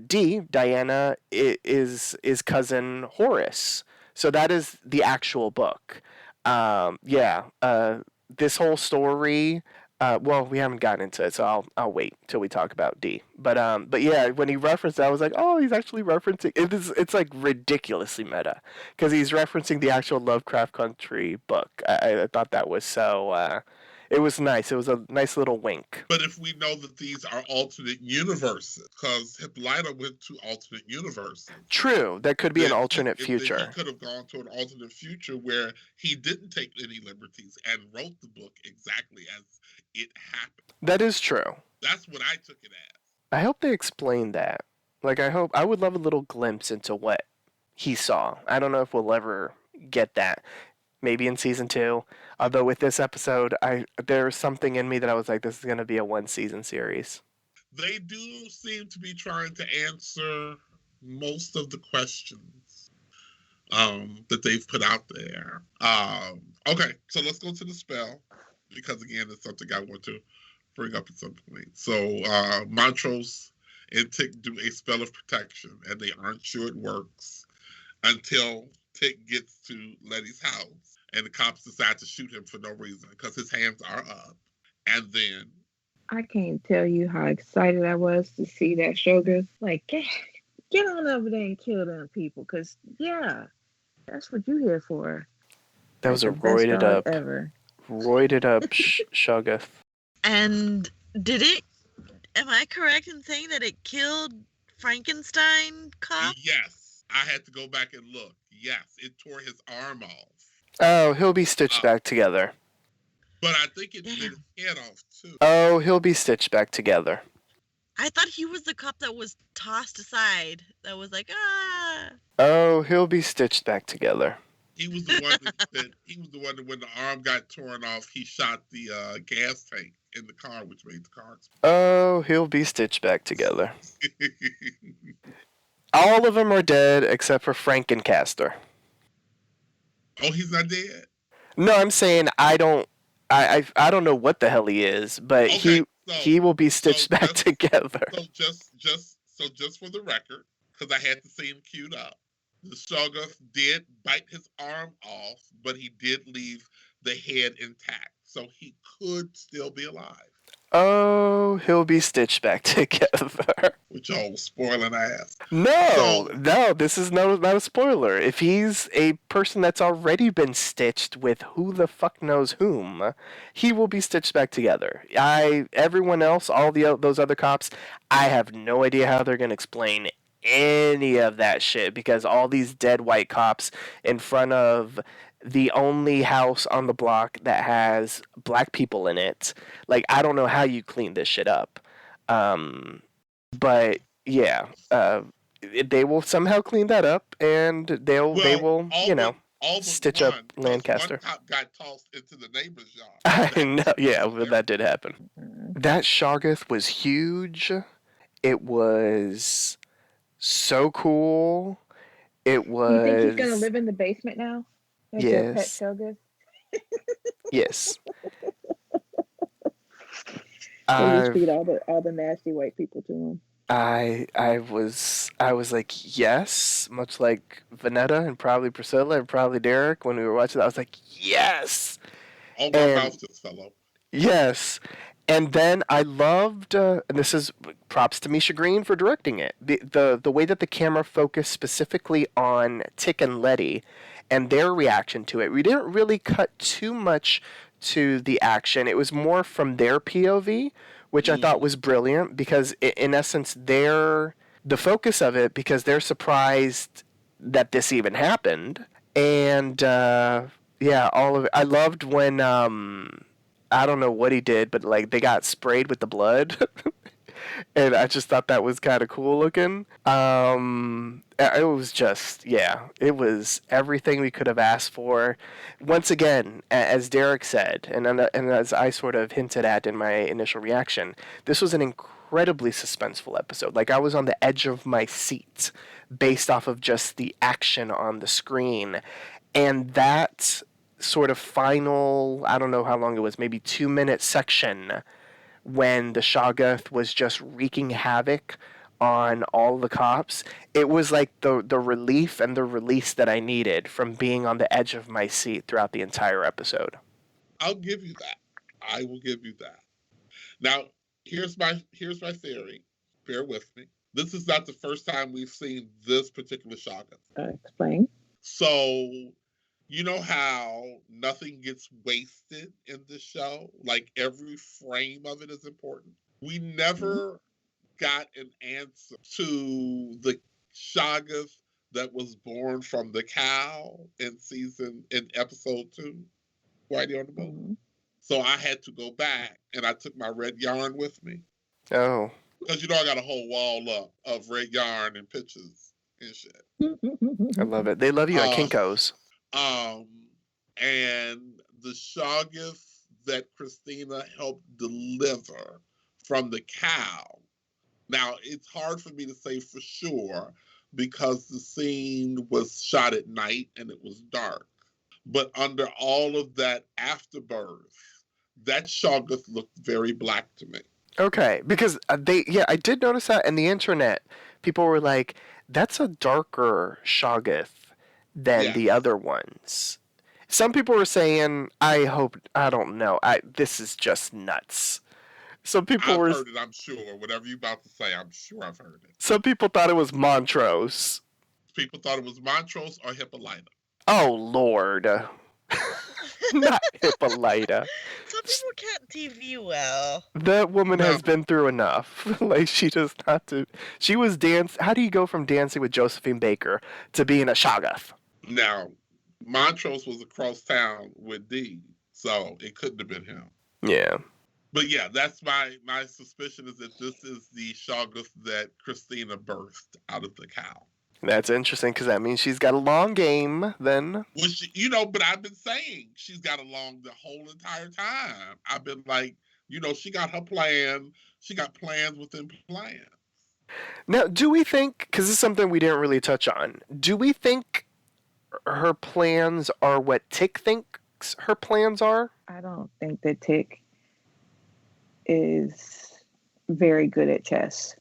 Speaker 3: Dee, Diana, is cousin Horace. So that is the actual book. This whole story, we haven't gotten into it, so I'll wait till we talk about Dee. But yeah, when he referenced it, I was like, oh, he's actually referencing... It's like ridiculously meta, because he's referencing the actual Lovecraft Country book. I thought that was so... It was nice. It was a nice little wink.
Speaker 2: But if we know that these are alternate universes, because Hippolyta went to alternate universes.
Speaker 3: True. That could be an
Speaker 2: then
Speaker 3: alternate
Speaker 2: then
Speaker 3: future.
Speaker 2: he could have gone to an alternate future where he didn't take any liberties and wrote the book exactly as it happened.
Speaker 3: That is true.
Speaker 2: That's what I took it as.
Speaker 3: I hope they explain that. Like, I would love a little glimpse into what he saw. I don't know if we'll ever get that. Maybe in season 2. Although with this episode, there was something in me that I was like, this is going to be a 1-season series.
Speaker 2: They do seem to be trying to answer most of the questions that they've put out there. Okay, so let's go to the spell, because again, it's something I want to bring up at some point. So Montrose and Tick do a spell of protection, and they aren't sure it works until Tick gets to Letty's house, and the cops decide to shoot him for no reason because his hands are up. And then
Speaker 5: I can't tell you how excited I was to see that Shogun. Like, get on over there and kill them people, because yeah, that's what you're here for.
Speaker 3: That was a
Speaker 5: the best
Speaker 3: roided
Speaker 5: dog
Speaker 3: up,
Speaker 5: ever.
Speaker 3: Shoggoth.
Speaker 4: And did it? Am I correct in saying that it killed Frankenstein cop?
Speaker 2: yes, I had to go back and look. Yes, it tore his arm off.
Speaker 3: Oh, he'll be stitched back together.
Speaker 2: But I think it bit his head off too.
Speaker 3: Oh, he'll be stitched back together.
Speaker 4: I thought he was the cop that was tossed aside. That was like, ah.
Speaker 3: Oh, he'll be stitched back together.
Speaker 2: He was the one that said, he was the one that when the arm got torn off, he shot the gas tank in the car, which made the car explode.
Speaker 3: Oh, he'll be stitched back together. All of them are dead except for Frankencaster.
Speaker 2: Oh, he's not dead?
Speaker 3: No, I'm saying I don't know what the hell he is, but
Speaker 2: Okay,
Speaker 3: he will be stitched back together.
Speaker 2: So just for the record, because I had the scene queued up, the Shoggoth did bite his arm off, but he did leave the head intact, so he could still be alive.
Speaker 3: Oh, he'll be stitched back together.
Speaker 2: Which y'all was spoiling ass.
Speaker 3: No, this is not a spoiler. If he's a person that's already been stitched with who the fuck knows whom, he will be stitched back together. Everyone else, all those other cops, I have no idea how they're going to explain any of that shit, because all these dead white cops in front of the only house on the block that has black people in it, like, I don't know how you clean this shit up. But yeah, they will somehow clean that up, and they will stitch up Lancaster.
Speaker 2: One cop got tossed into the neighbor's yard.
Speaker 3: I know, yeah, that did happen. That Shoggoth was huge. It was so cool. It was.
Speaker 5: You think he's gonna live in the basement now? Like your pet Shogun?
Speaker 3: Yes.
Speaker 5: You just feed all the nasty white people to him.
Speaker 3: I was like, yes, much like Vanetta and probably Priscilla and probably Derek when we were watching that. I was like, yes.
Speaker 2: Oh, my mouth just fell open.
Speaker 3: Yes. And then I loved, and this is props to Misha Green for directing it, the way that the camera focused specifically on Tick and Letty and their reaction to it. We didn't really cut too much to the action. It was more from their POV, which I thought was brilliant, because in essence, the focus of it, because they're surprised that this even happened. And all of it. I loved when I don't know what he did, but like they got sprayed with the blood. And I just thought that was kind of cool looking. It was just, it was everything we could have asked for. Once again, as Derek said, and as I sort of hinted at in my initial reaction, this was an incredibly suspenseful episode. Like, I was on the edge of my seat based off of just the action on the screen. And that sort of final, I don't know how long it was, maybe 2-minute section when the Shoggoth was just wreaking havoc on all the cops, it was like the relief and the release that I needed from being on the edge of my seat throughout the entire episode.
Speaker 2: I'll give you that. I will give you that. Now, here's my theory. Bear with me. This is not the first time we've seen this particular Shoggoth.
Speaker 5: Explain.
Speaker 2: So, You know how nothing gets wasted in the show? Like every frame of it is important. We never got an answer to the Shoggoth that was born from the cow in episode 2, Whitey on the Boat.
Speaker 5: Mhm.
Speaker 2: So I had to go back and I took my red yarn with me.
Speaker 3: Oh,
Speaker 2: Because I got a whole wall up of red yarn and pictures and shit.
Speaker 3: I love it. They love you at
Speaker 2: Uh,
Speaker 3: Kinko's.
Speaker 2: Um, and the Shoggoth that Christina helped deliver from the cow. Now, it's hard for me to say for sure because the scene was shot at night and it was dark. But under all of that afterbirth, that Shoggoth looked very black to me.
Speaker 3: Okay, because I did notice that in the internet. People were like, that's a darker Shoggoth than the other ones. Some people were saying, I don't know, this is just nuts. Some people
Speaker 2: I've heard it, I'm sure. Whatever you're about to say, I'm sure I've heard it.
Speaker 3: Some people thought it was Montrose.
Speaker 2: People thought it was Montrose or Hippolyta.
Speaker 3: Oh, Lord. Not Hippolyta.
Speaker 4: Some people can't TV well.
Speaker 3: That woman has been through enough. Like, she does not do... She was How do you go from dancing with Josephine Baker to being a Shoggoth?
Speaker 2: Now, Montrose was across town with Dee, so it couldn't have been him.
Speaker 3: Yeah.
Speaker 2: But yeah, that's my suspicion is that this is the Shoggoth that Christina birthed out of the cow.
Speaker 3: That's interesting because that means she's got a long game then.
Speaker 2: Which, but I've been saying she's got along the whole entire time. I've been like, she got her plan. She got plans within plans.
Speaker 3: Now, do we think, because this is something we didn't really touch on, do we think her plans are what Tick thinks her plans are?
Speaker 5: I don't think that Tick is very good at chess.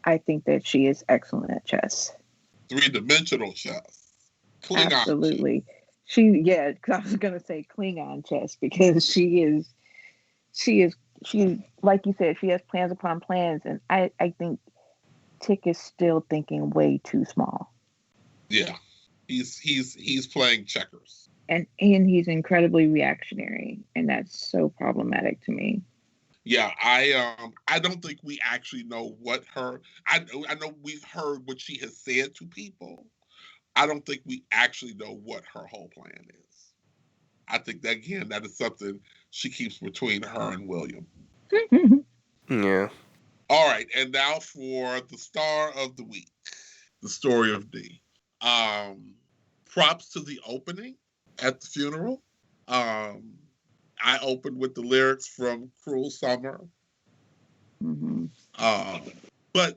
Speaker 5: I think that she is excellent at chess.
Speaker 2: 3-dimensional chess. Klingon
Speaker 5: Absolutely.
Speaker 2: chess.
Speaker 5: I was going to say Klingon chess because she is, like you said, she has plans upon plans. And I think Tick is still thinking way too small.
Speaker 2: Yeah. He's playing checkers.
Speaker 5: And he's incredibly reactionary. And that's so problematic to me.
Speaker 2: Yeah, I don't think we actually know what I know we've heard what she has said to people. I don't think we actually know what her whole plan is. I think that, again, that is something she keeps between her and William.
Speaker 3: Yeah.
Speaker 2: All right, and now for the star of the week, the story of Dee. Props to the opening at the funeral. I opened with the lyrics from Cruel Summer.
Speaker 5: Mm-hmm.
Speaker 2: But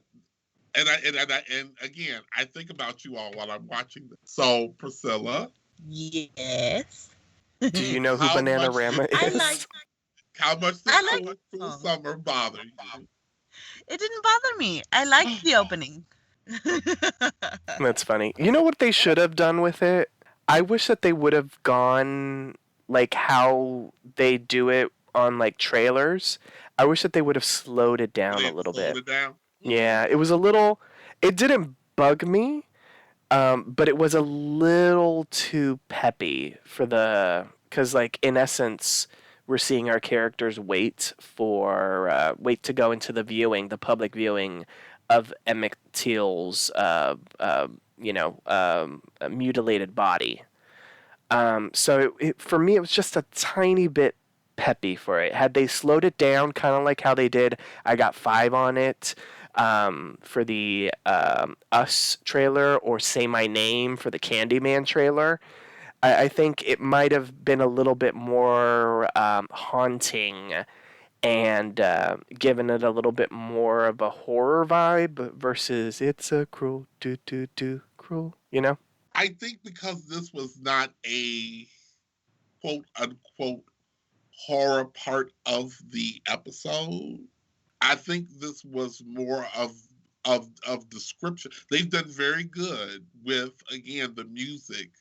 Speaker 2: again, I think about you all while I'm watching this. So, Priscilla.
Speaker 4: Yes.
Speaker 3: Do you know who Bananarama is?
Speaker 2: How much did Cruel Summer bother you?
Speaker 4: It didn't bother me. I liked the opening.
Speaker 3: That's funny. You know what they should have done with it? I wish that they would have gone like how they do it on like trailers. I wish that they would have slowed it down a little bit.
Speaker 2: Slowed it down?
Speaker 3: Yeah, it was a little. It didn't bug me, but it was a little too peppy for because like in essence, we're seeing our characters wait to go into the public viewing of Emmett Till's mutilated body. So for me, it was just a tiny bit peppy for it. Had they slowed it down, kind of like how they did, I got 5 on it for the Us trailer, or Say My Name for the Candyman trailer. I think it might have been a little bit more haunting and given it a little bit more of a horror vibe versus it's a cruel, cruel,
Speaker 2: I think because this was not a quote unquote horror part of the episode, I think this was more of description. They've done very good with, again, the music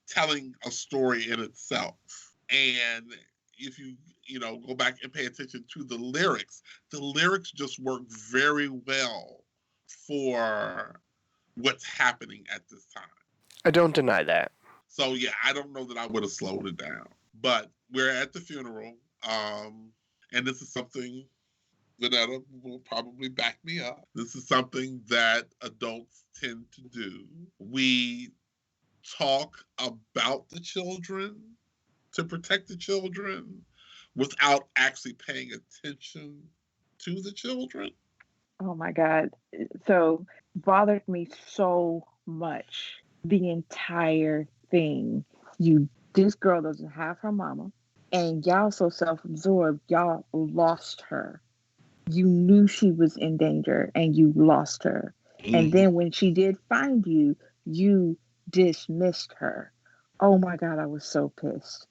Speaker 2: telling a story in itself. And if you go back and pay attention to the lyrics just work very well for what's happening at this time.
Speaker 3: I don't deny that.
Speaker 2: So yeah, I don't know that I would have slowed it down. But we're at the funeral, and this is something Vanetta will probably back me up. This is something that adults tend to do. We talk about the children to protect the children without actually paying attention to the children.
Speaker 5: Oh my God. So bothered me so much. The entire thing. This girl doesn't have her mama, and y'all so self-absorbed, y'all lost her. You knew she was in danger and you lost her. And then when she did find you, you dismissed her. Oh my God, I was so pissed.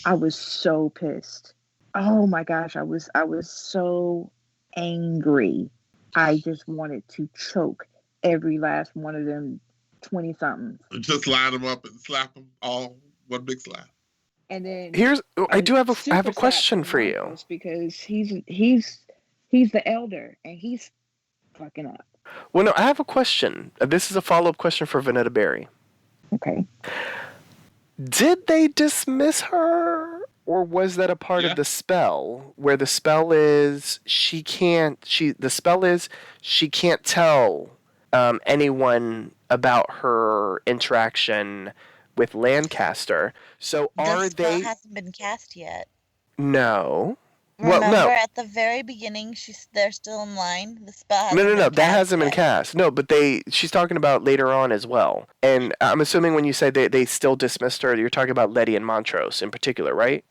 Speaker 5: I was so pissed. Oh my gosh, I was so angry. I just wanted to choke every last one of them 20 somethings.
Speaker 2: Just line them up and slap them all one big slap.
Speaker 5: And then
Speaker 3: I have a question for you,
Speaker 5: because he's the elder and he's fucking up.
Speaker 3: Well, no, I have a question. This is a follow-up question for Vanetta Berry.
Speaker 5: Okay.
Speaker 3: Did they dismiss her, or was that a part of the spell? Where the spell is she can't tell anyone about her interaction with Lancaster. So
Speaker 4: The spell hasn't been cast yet.
Speaker 3: No.
Speaker 4: Remember,
Speaker 3: well, no.
Speaker 4: At the very beginning, they're still in line. The spell hasn't
Speaker 3: No,
Speaker 4: been cast
Speaker 3: that hasn't been
Speaker 4: yet.
Speaker 3: cast. No, but she's talking about later on as well. And I'm assuming when you say they still dismissed her, you're talking about Letty and Montrose in particular, right?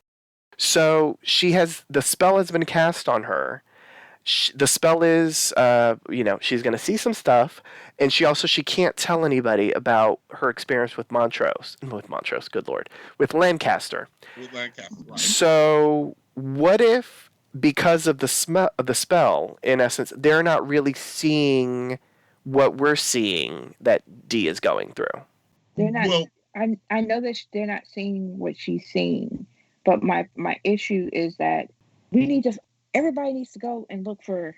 Speaker 3: So the spell has been cast on her. The spell is, she's going to see some stuff, and she can't tell anybody about her experience with Montrose, good Lord, with Lancaster.
Speaker 2: With Lancaster, right.
Speaker 3: So what if, because of the spell, in essence, they're not really seeing what we're seeing that Dee is going through?
Speaker 5: They're not. Well, I know that they're not seeing what she's seeing, but my issue is that everybody needs to go and look for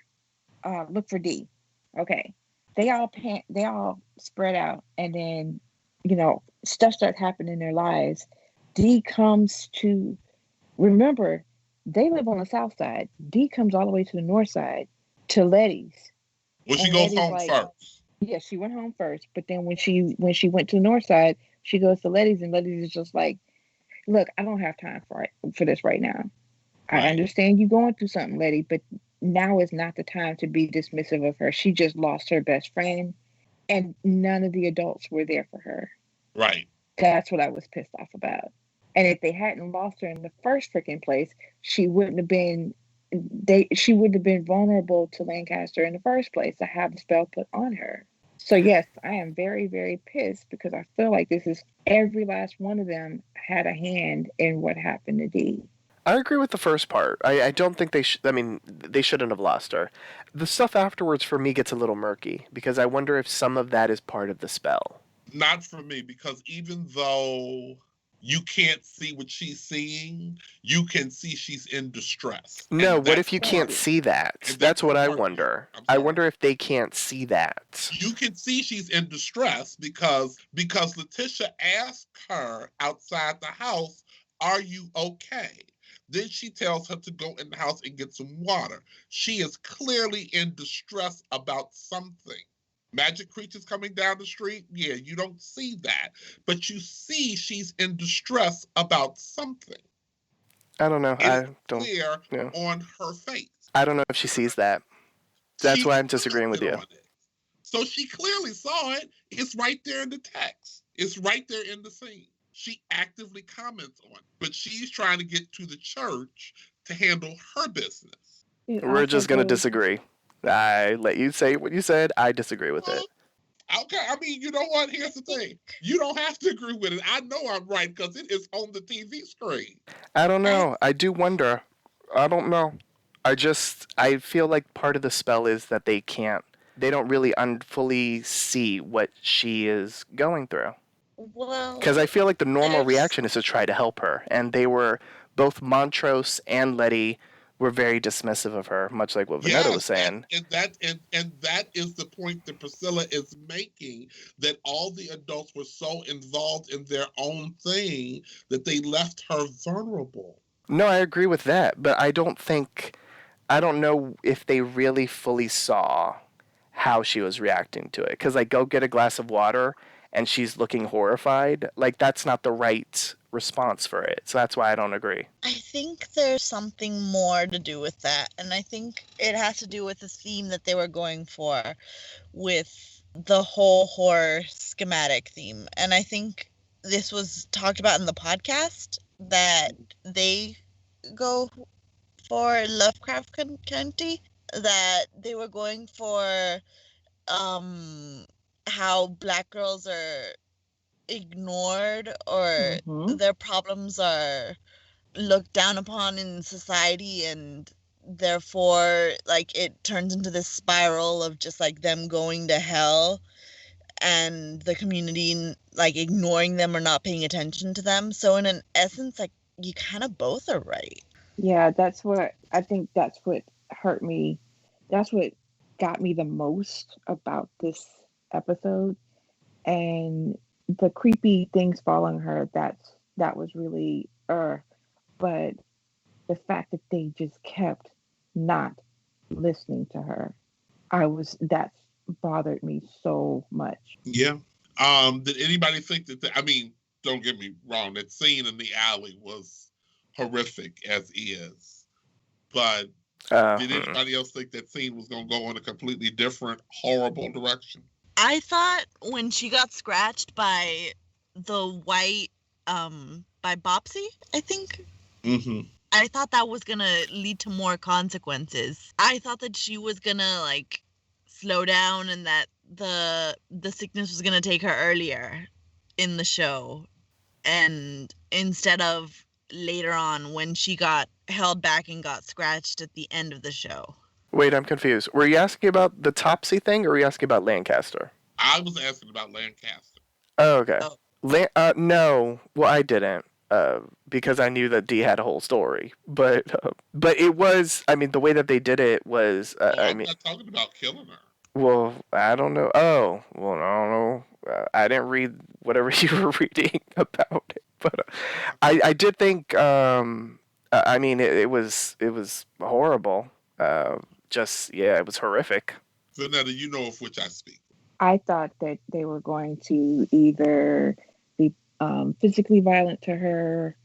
Speaker 5: Dee. Okay, they all spread out, and then stuff starts happening in their lives. Dee comes to remember. They live on the south side. Dee comes all the way to the north side to Letty's.
Speaker 2: Well, she goes home first.
Speaker 5: Yeah, she went home first. But then when she went to the north side, she goes to Letty's, and Letty's is just like, "Look, I don't have time for this right now. I understand you going through something, Letty, but now is not the time to be dismissive of her. She just lost her best friend, and none of the adults were there for her."
Speaker 2: Right.
Speaker 5: That's what I was pissed off about. And if they hadn't lost her in the first freaking place, she wouldn't have been vulnerable to Lancaster in the first place to have the spell put on her. So yes, I am very, very pissed because I feel like every last one of them had a hand in what happened to Dee.
Speaker 3: I agree with the first part. I don't think they shouldn't have lost her. The stuff afterwards for me gets a little murky because I wonder if some of that is part of the spell.
Speaker 2: Not for me, because even though you can't see what she's seeing, you can see she's in distress.
Speaker 3: No, what if you can't see that? That's what I wonder. I wonder if they can't see that.
Speaker 2: You can see she's in distress because Letitia asked her outside the house, "Are you okay?" Then she tells her to go in the house and get some water. She is clearly in distress about something. Magic creatures coming down the street, yeah, you don't see that. But you see she's in distress about something.
Speaker 3: I don't know.
Speaker 2: It's clear on her face.
Speaker 3: I don't know if she sees that. That's why I'm disagreeing with you.
Speaker 2: So she clearly saw it. It's right there in the text. It's right there in the scene. She actively comments on it. But she's trying to get to the church to handle her business.
Speaker 3: We're just going to disagree. I let you say what you said. I disagree with it.
Speaker 2: Okay, I mean, you know what? Here's the thing. You don't have to agree with it. I know I'm right because it is on the TV screen.
Speaker 3: I don't know. I do wonder. I don't know. I feel like part of the spell is that they don't really fully see what she is going through.
Speaker 4: Well,
Speaker 3: because I feel like the normal reaction is to try to help her. And both Montrose and Letty were very dismissive of her, much like what Vanetta was saying.
Speaker 2: And that is the point that Priscilla is making, that all the adults were so involved in their own thing that they left her vulnerable.
Speaker 3: No, I agree with that, but I don't know if they really fully saw how she was reacting to it. Because, like, go get a glass of water and she's looking horrified. Like, that's not the right response for it. So that's why I don't agree.
Speaker 4: I think there's something more to do with that. And I think it has to do with the theme that they were going for with the whole horror schematic theme. And I think this was talked about in the podcast, that they go for Lovecraft County, that they were going for how Black girls are ignored, or their problems are looked down upon in society, and therefore, like, it turns into this spiral of just like them going to hell and the community like ignoring them or not paying attention to them. So in an essence, like, you kind of both are right.
Speaker 5: Yeah, that's what I think. That's what hurt me. That's what got me the most about this episode, and the creepy things following her. That was really but the fact that they just kept not listening to her, that bothered me so much.
Speaker 2: Yeah. Did anybody think that? I mean, don't get me wrong. That scene in the alley was horrific as is, but did anybody else think that scene was going to go in a completely different, horrible direction?
Speaker 4: I thought when she got scratched by the white, by Bopsy, I think.
Speaker 2: Mm-hmm.
Speaker 4: I thought that was gonna lead to more consequences. I thought that she was gonna like slow down, and that the sickness was gonna take her earlier in the show, and instead of later on when she got held back and got scratched at the end of the show.
Speaker 3: Wait, I'm confused. Were you asking about the Topsy thing, or were you asking about Lancaster?
Speaker 2: I was asking about Lancaster.
Speaker 3: Oh, okay. No, well, I didn't, because I knew that Dee had a whole story. But it was, I mean, the way that they did it was,
Speaker 2: I'm not talking about killing her.
Speaker 3: Well, I don't know. Oh, well, I don't know. I didn't read whatever you were reading about it, but I did think. I mean, it was horrible. It was horrific.
Speaker 2: Vanetta, you know of which I speak.
Speaker 5: I thought that they were going to either be physically violent to her,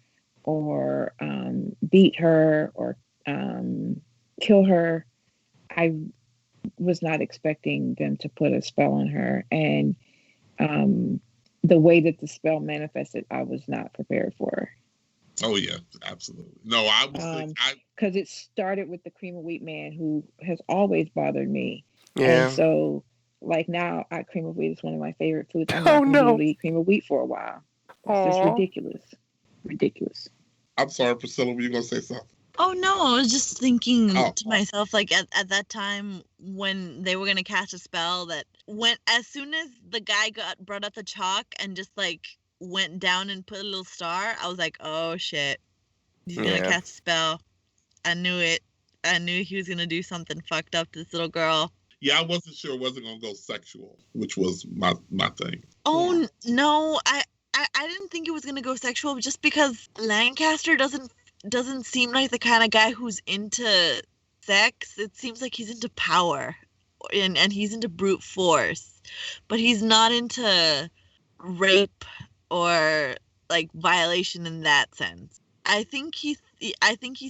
Speaker 5: or beat her, or kill her. I was not expecting them to put a spell on her, and the way that the spell manifested, I was not prepared for.
Speaker 2: Oh yeah, absolutely. No, I was
Speaker 5: because it started with the cream of wheat man, who has always bothered me.
Speaker 3: Yeah.
Speaker 5: And so, like, now, cream of wheat is one of my favorite foods. I'm
Speaker 3: Oh,
Speaker 5: not
Speaker 3: no.
Speaker 5: going to eat cream of wheat for a while. It's just ridiculous.
Speaker 2: I'm sorry, Priscilla, were you going to say something?
Speaker 4: Oh no, I was just thinking to myself, like, at that time when they were gonna cast a spell, that as soon as the guy brought up the chalk and just like went down and put a little star, I was like, oh shit, he's gonna cast a spell. I knew it. I knew he was gonna do something fucked up to this little girl.
Speaker 2: Yeah, I wasn't sure it wasn't gonna go sexual, which was my thing.
Speaker 4: Oh no, I didn't think it was gonna go sexual, just because Lancaster doesn't seem like the kind of guy who's into sex. It seems like he's into power, and he's into brute force, but he's not into rape or like violation in that sense. I think he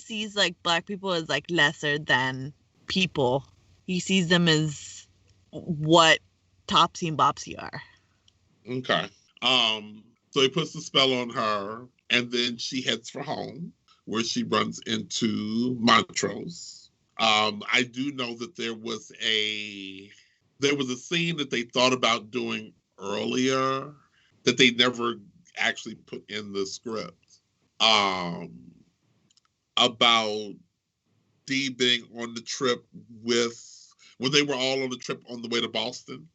Speaker 4: sees like Black people as like lesser than people. He sees them as what Topsy and Bopsy are.
Speaker 2: Okay. So he puts the spell on her, and then she heads for home, where she runs into Montrose. I do know that there was a scene that they thought about doing earlier that they never actually put in the script, about Dee being on the trip when they were all on the trip on the way to Boston,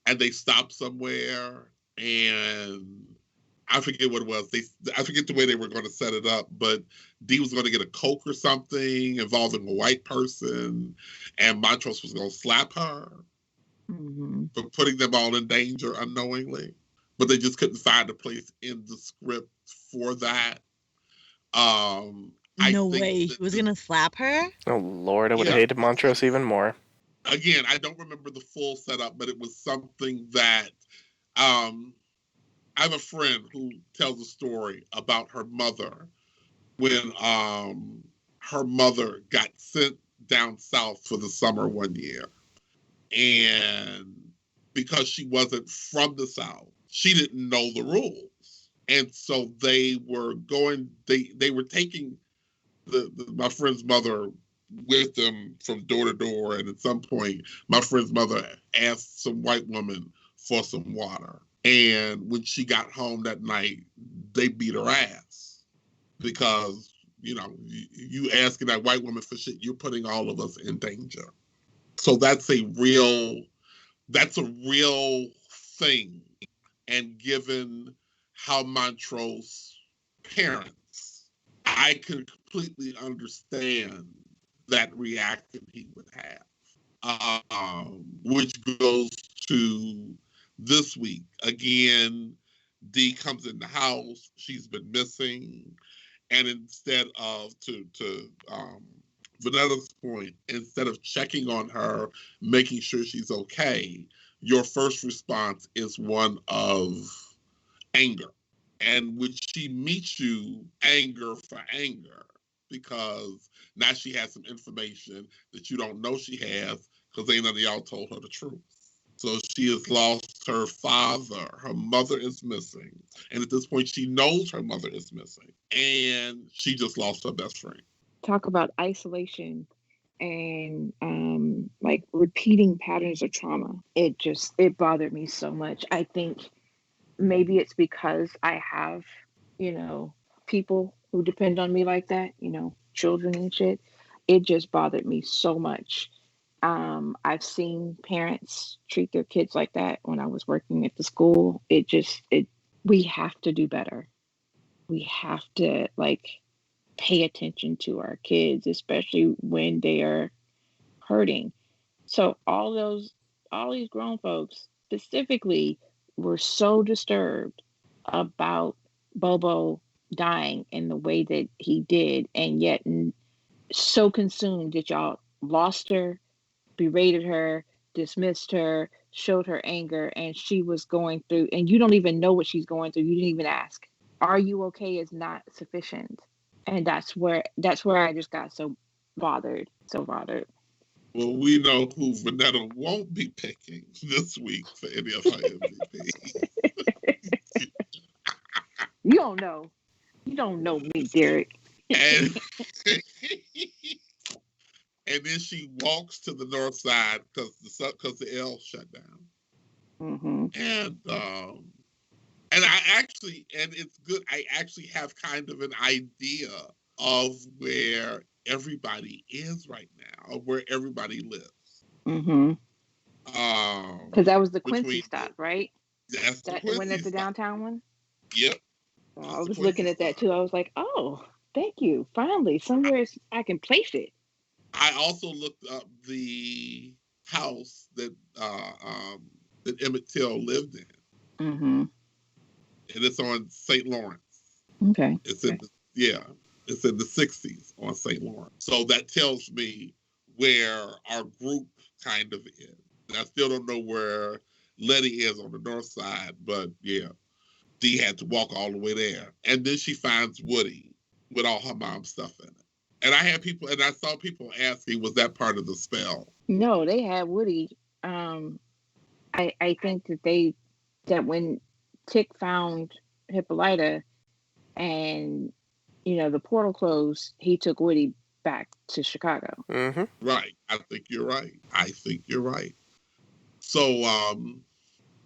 Speaker 2: and they stopped somewhere, and I forget what it was. I forget the way they were going to set it up, but Dee was going to get a Coke or something involving a white person, and Montrose was going to slap her for putting them all in danger unknowingly. But they just couldn't find a place in the script for that.
Speaker 4: No way. He was going to slap her?
Speaker 3: Oh, Lord, I would have hated Montrose even more.
Speaker 2: Again, I don't remember the full setup, but it was something that I have a friend who tells a story about her mother when her mother got sent down south for the summer one year. And because she wasn't from the South, she didn't know the rules. And so they were taking my friend's mother with them from door to door. And at some point, my friend's mother asked some white woman for some water. And when she got home that night, they beat her ass because, you asking that white woman for shit, you're putting all of us in danger. So that's a real thing. And given how Montrose parents, I can completely understand that reaction he would have, which goes to this week. Again, Dee comes in the house. She's been missing. And instead of, to Vanetta's point, instead of checking on her, making sure she's okay, your first response is one of anger. And when she meets you, anger for anger, because now she has some information that you don't know she has because ain't none of y'all told her the truth. So she has lost her father. Her mother is missing. And at this point, she knows her mother is missing. And she just lost her best friend.
Speaker 5: Talk about isolation and like repeating patterns of trauma. It bothered me so much. I think maybe it's because I have, people who depend on me like that, children and shit. It just bothered me so much. I've seen parents treat their kids like that when I was working at the school. We have to do better. We have to pay attention to our kids, especially when they are hurting. So all these grown folks specifically were so disturbed about Bobo dying in the way that he did, and yet so consumed that y'all lost her, berated her, dismissed her, showed her anger, and she was going through, and you don't even know what she's going through. You didn't even ask. Are you okay is not sufficient. And that's where I just got so bothered.
Speaker 2: Well, we know who Vanetta won't be picking this week for any of her MVP.
Speaker 5: You don't know. You don't know me, Derek.
Speaker 2: And then she walks to the north side because the L shut down.
Speaker 5: Mm-hmm.
Speaker 2: And it's good. I actually have kind of an idea of where everybody is right now, or where everybody lives.
Speaker 5: Mm-hmm. Because that was the Quincy stop, right?
Speaker 2: That's the Quincy
Speaker 5: one at the
Speaker 2: stop.
Speaker 5: downtown one.
Speaker 2: Yep.
Speaker 5: I was looking at that too. I was like, oh, thank you. Finally, somewhere I can place it.
Speaker 2: I also looked up the house that Emmett Till lived in.
Speaker 5: Mm-hmm.
Speaker 2: And it's on St. Lawrence.
Speaker 5: Okay.
Speaker 2: It's in the 60s on St. Lawrence. So that tells me where our group kind of is. And I still don't know where Letty is on the north side, but yeah, Dee had to walk all the way there. And then she finds Woody with all her mom's stuff in it. And I saw people asking, was that part of the spell?
Speaker 5: No, they had Woody. I think that when Tick found Hippolyta and, the portal closed, he took Woody back to Chicago.
Speaker 3: Mm-hmm.
Speaker 2: Right. I think you're right. So then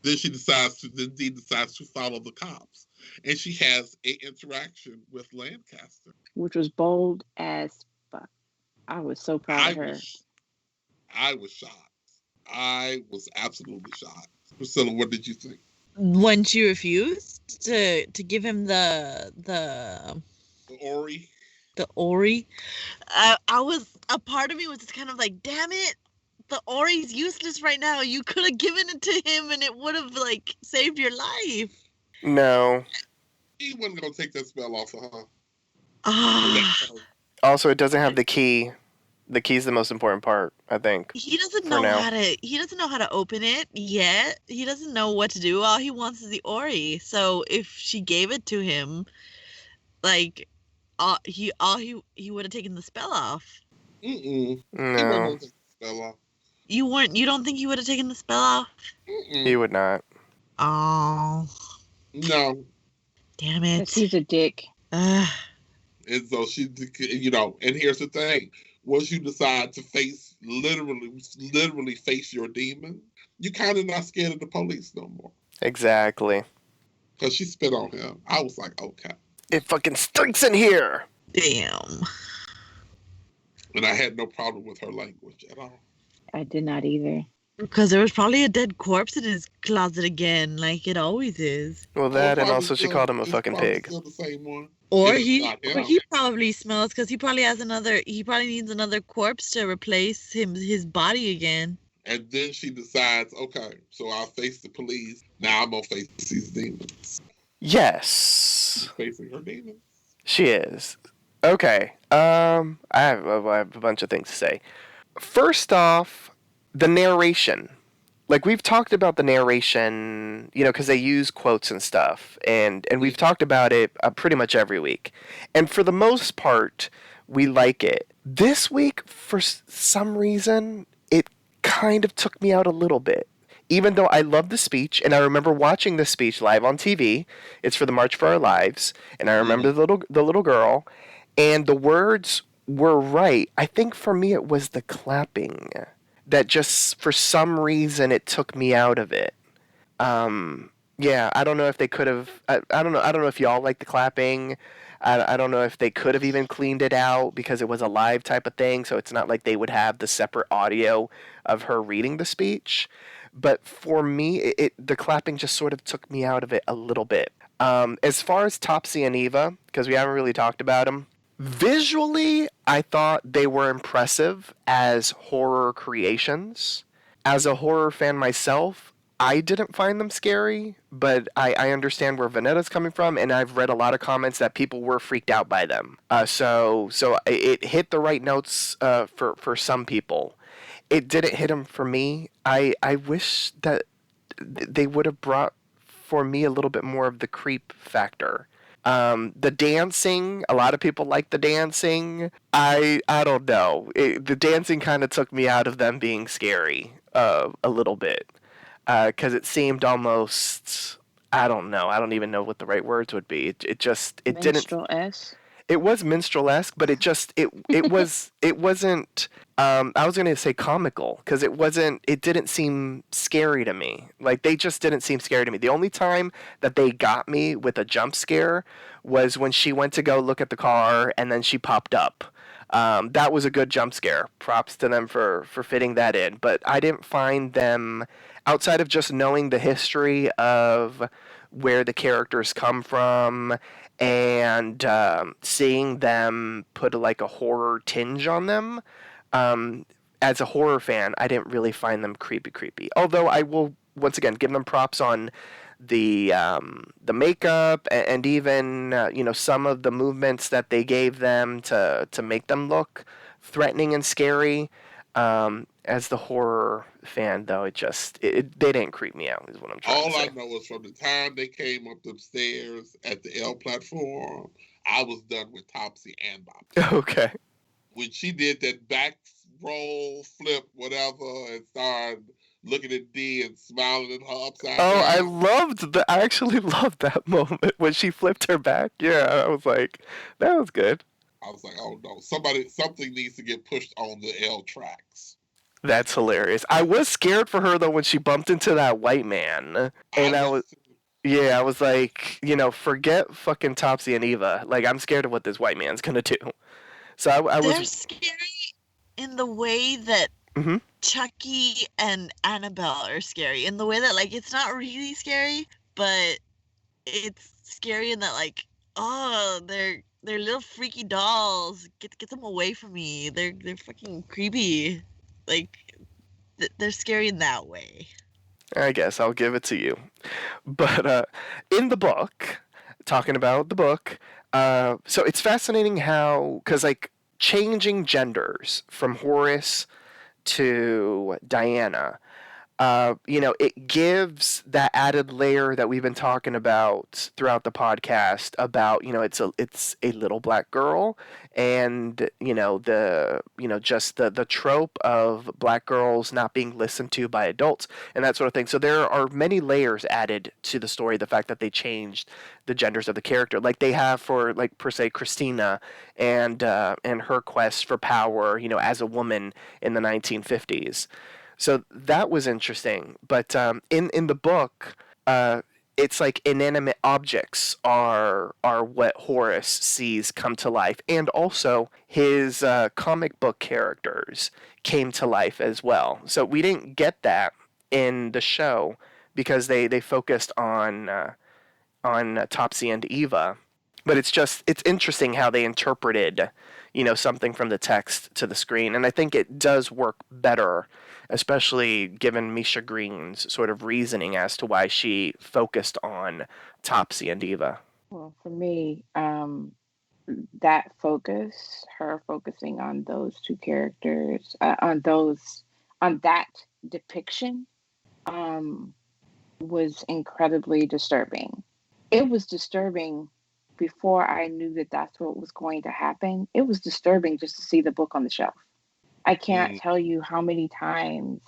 Speaker 2: Dee decides to follow the cops. And she has an interaction with Lancaster.
Speaker 5: Which was bold as fuck. I was so proud of her.
Speaker 2: I was shocked. I was absolutely shocked. Priscilla, what did you think?
Speaker 4: When she refused to give him the
Speaker 2: Ori.
Speaker 4: Ori, a part of me was just kind of like, damn it, the Ori's useless right now. You could have given it to him and it would have like saved your life.
Speaker 3: No.
Speaker 2: He wasn't gonna take that spell off of her.
Speaker 4: Ah,
Speaker 3: Also, it doesn't have the key. The key's the most important part, I think.
Speaker 4: he doesn't
Speaker 3: For
Speaker 4: know
Speaker 3: now.
Speaker 4: he doesn't know how to open it yet. He doesn't know what to do. All he wants is the Ori. So if she gave it to him, like he would have taken the spell off.
Speaker 2: Mm-mm. He wasn't
Speaker 3: No,
Speaker 2: gonna take the spell off.
Speaker 4: You don't think he would have taken the spell off?
Speaker 2: Mm-mm.
Speaker 3: he would not.
Speaker 4: Oh,
Speaker 2: No.
Speaker 4: damn
Speaker 5: Because
Speaker 4: it.
Speaker 5: he's a dick.
Speaker 4: Ugh.
Speaker 2: And so she, and here's the thing. Once you decide to literally face your demon, you kind of not scared of the police no more.
Speaker 3: Exactly.
Speaker 2: Because she spit on him. I was like, okay.
Speaker 3: It fucking stinks in here.
Speaker 4: Damn.
Speaker 2: And I had no problem with her language at all.
Speaker 5: I did not either.
Speaker 4: Because there was probably a dead corpse in his closet again, like it always is.
Speaker 3: Well, that and
Speaker 2: Probably
Speaker 3: also she
Speaker 2: still-
Speaker 3: called him a
Speaker 2: it's
Speaker 3: fucking
Speaker 2: probably
Speaker 3: pig.
Speaker 2: Still the same one.
Speaker 4: Or
Speaker 2: It's
Speaker 4: he
Speaker 2: not him.
Speaker 4: probably smells because he probably needs another corpse to replace his body again.
Speaker 2: And then she decides, okay, so I'll face the police. Now I'm gonna face these demons.
Speaker 3: Yes,
Speaker 2: She's facing her demons.
Speaker 3: she is. Okay. I have a bunch of things to say. First off, the narration. Like, we've talked about the narration, because they use quotes and stuff, and we've talked about it pretty much every week. And for the most part, we like it. This week, for some reason, it kind of took me out a little bit. Even though I love the speech, and I remember watching the speech live on TV. It's for the March for Our Lives, and I remember the little girl, and the words were right. I think for me it was the clapping that just, for some reason, it took me out of it. Yeah, I don't know if they could have. I don't know if y'all like the clapping. I don't know if they could have even cleaned it out because it was a live type of thing, so it's not like they would have the separate audio of her reading the speech. But for me, the clapping just sort of took me out of it a little bit. As far as Topsy and Eva, because we haven't really talked about them, visually, I thought they were impressive as horror creations. As a horror fan myself, I didn't find them scary, but I understand where Vanetta's coming from, and I've read a lot of comments that people were freaked out by them. So it hit the right notes for some people. It didn't hit them for me. I wish that they would have brought for me a little bit more of the creep factor. The dancing, a lot of people like the dancing. I don't know. The dancing kind of took me out of them being scary a little bit. Because it seemed almost, I don't know. I don't even know what the right words would be. It didn't.
Speaker 5: Minstrel-esque.
Speaker 3: It was minstrel-esque, but it wasn't. I was going to say comical because it didn't seem scary to me. Like, they just didn't seem scary to me. The only time that they got me with a jump scare was when she went to go look at the car and then she popped up. That was a good jump scare. Props to them for fitting that in. But I didn't find them, outside of just knowing the history of where the characters come from and seeing them put like a horror tinge on them. As a horror fan, I didn't really find them creepy. Although I will once again give them props on the makeup and even some of the movements that they gave them to make them look threatening and scary. As the horror fan, though, they didn't creep me out, is what I'm trying to say.
Speaker 2: All I know is from the time they came up the stairs at the L platform, I was done with Topsy and Bobsy.
Speaker 3: Okay.
Speaker 2: When she did that back roll, flip, whatever, and started looking at D and smiling at her upside down.
Speaker 3: I actually loved that moment when she flipped her back. Yeah, I was like, that was good.
Speaker 2: I was like, oh no, something needs to get pushed on the L tracks.
Speaker 3: That's hilarious. I was scared for her though when she bumped into that white man, and I was like, forget fucking Topsy and Eva. Like, I'm scared of what this white man's gonna do. So
Speaker 4: They're scary in the way that Chucky and Annabelle are scary. In the way that, like, it's not really scary, but it's scary in that, like, oh, they're little freaky dolls. Get them away from me. They're fucking creepy. Like, they're scary in that way.
Speaker 3: I guess I'll give it to you. But in the book, talking about the book, so it's fascinating how, because like changing genders from Horace to Diana, it gives that added layer that we've been talking about throughout the podcast about, it's a little black girl, and just the trope of black girls not being listened to by adults and that sort of thing. So there are many layers added to the story. The fact that they changed the genders of the character, like they have for, like, per se, Christina and her quest for power, as a woman in the 1950s. So that was interesting. But in the book, it's like inanimate objects are what Horace sees come to life, and also his comic book characters came to life as well. So we didn't get that in the show because they focused on Topsy and Eva. But it's interesting how they interpreted, something from the text to the screen, and I think it does work better, especially given Misha Green's sort of reasoning as to why she focused on Topsy and Eva.
Speaker 5: Well, for me, that focus, her focusing on those two characters, on that depiction, was incredibly disturbing. It was disturbing before I knew that that's what was going to happen. It was disturbing just to see the book on the shelf. I can't tell you how many times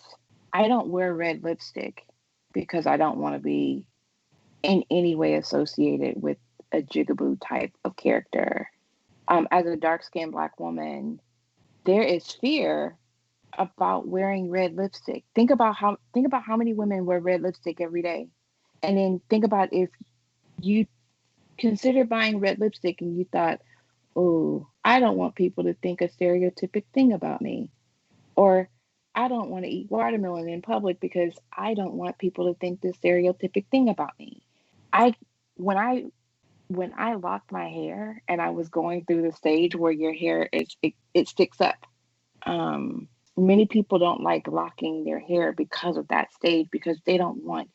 Speaker 5: I don't wear red lipstick because I don't want to be in any way associated with a Jig-a-Boo type of character. As a dark-skinned Black woman, there is fear about wearing red lipstick. Think about how many women wear red lipstick every day, and then think about if you consider buying red lipstick and you thought, oh, I don't want people to think a stereotypic thing about me. Or I don't want to eat watermelon in public because I don't want people to think this stereotypic thing about me. When I locked my hair and I was going through the stage where your hair it sticks up. Many people don't like locking their hair because of that stage, because they don't want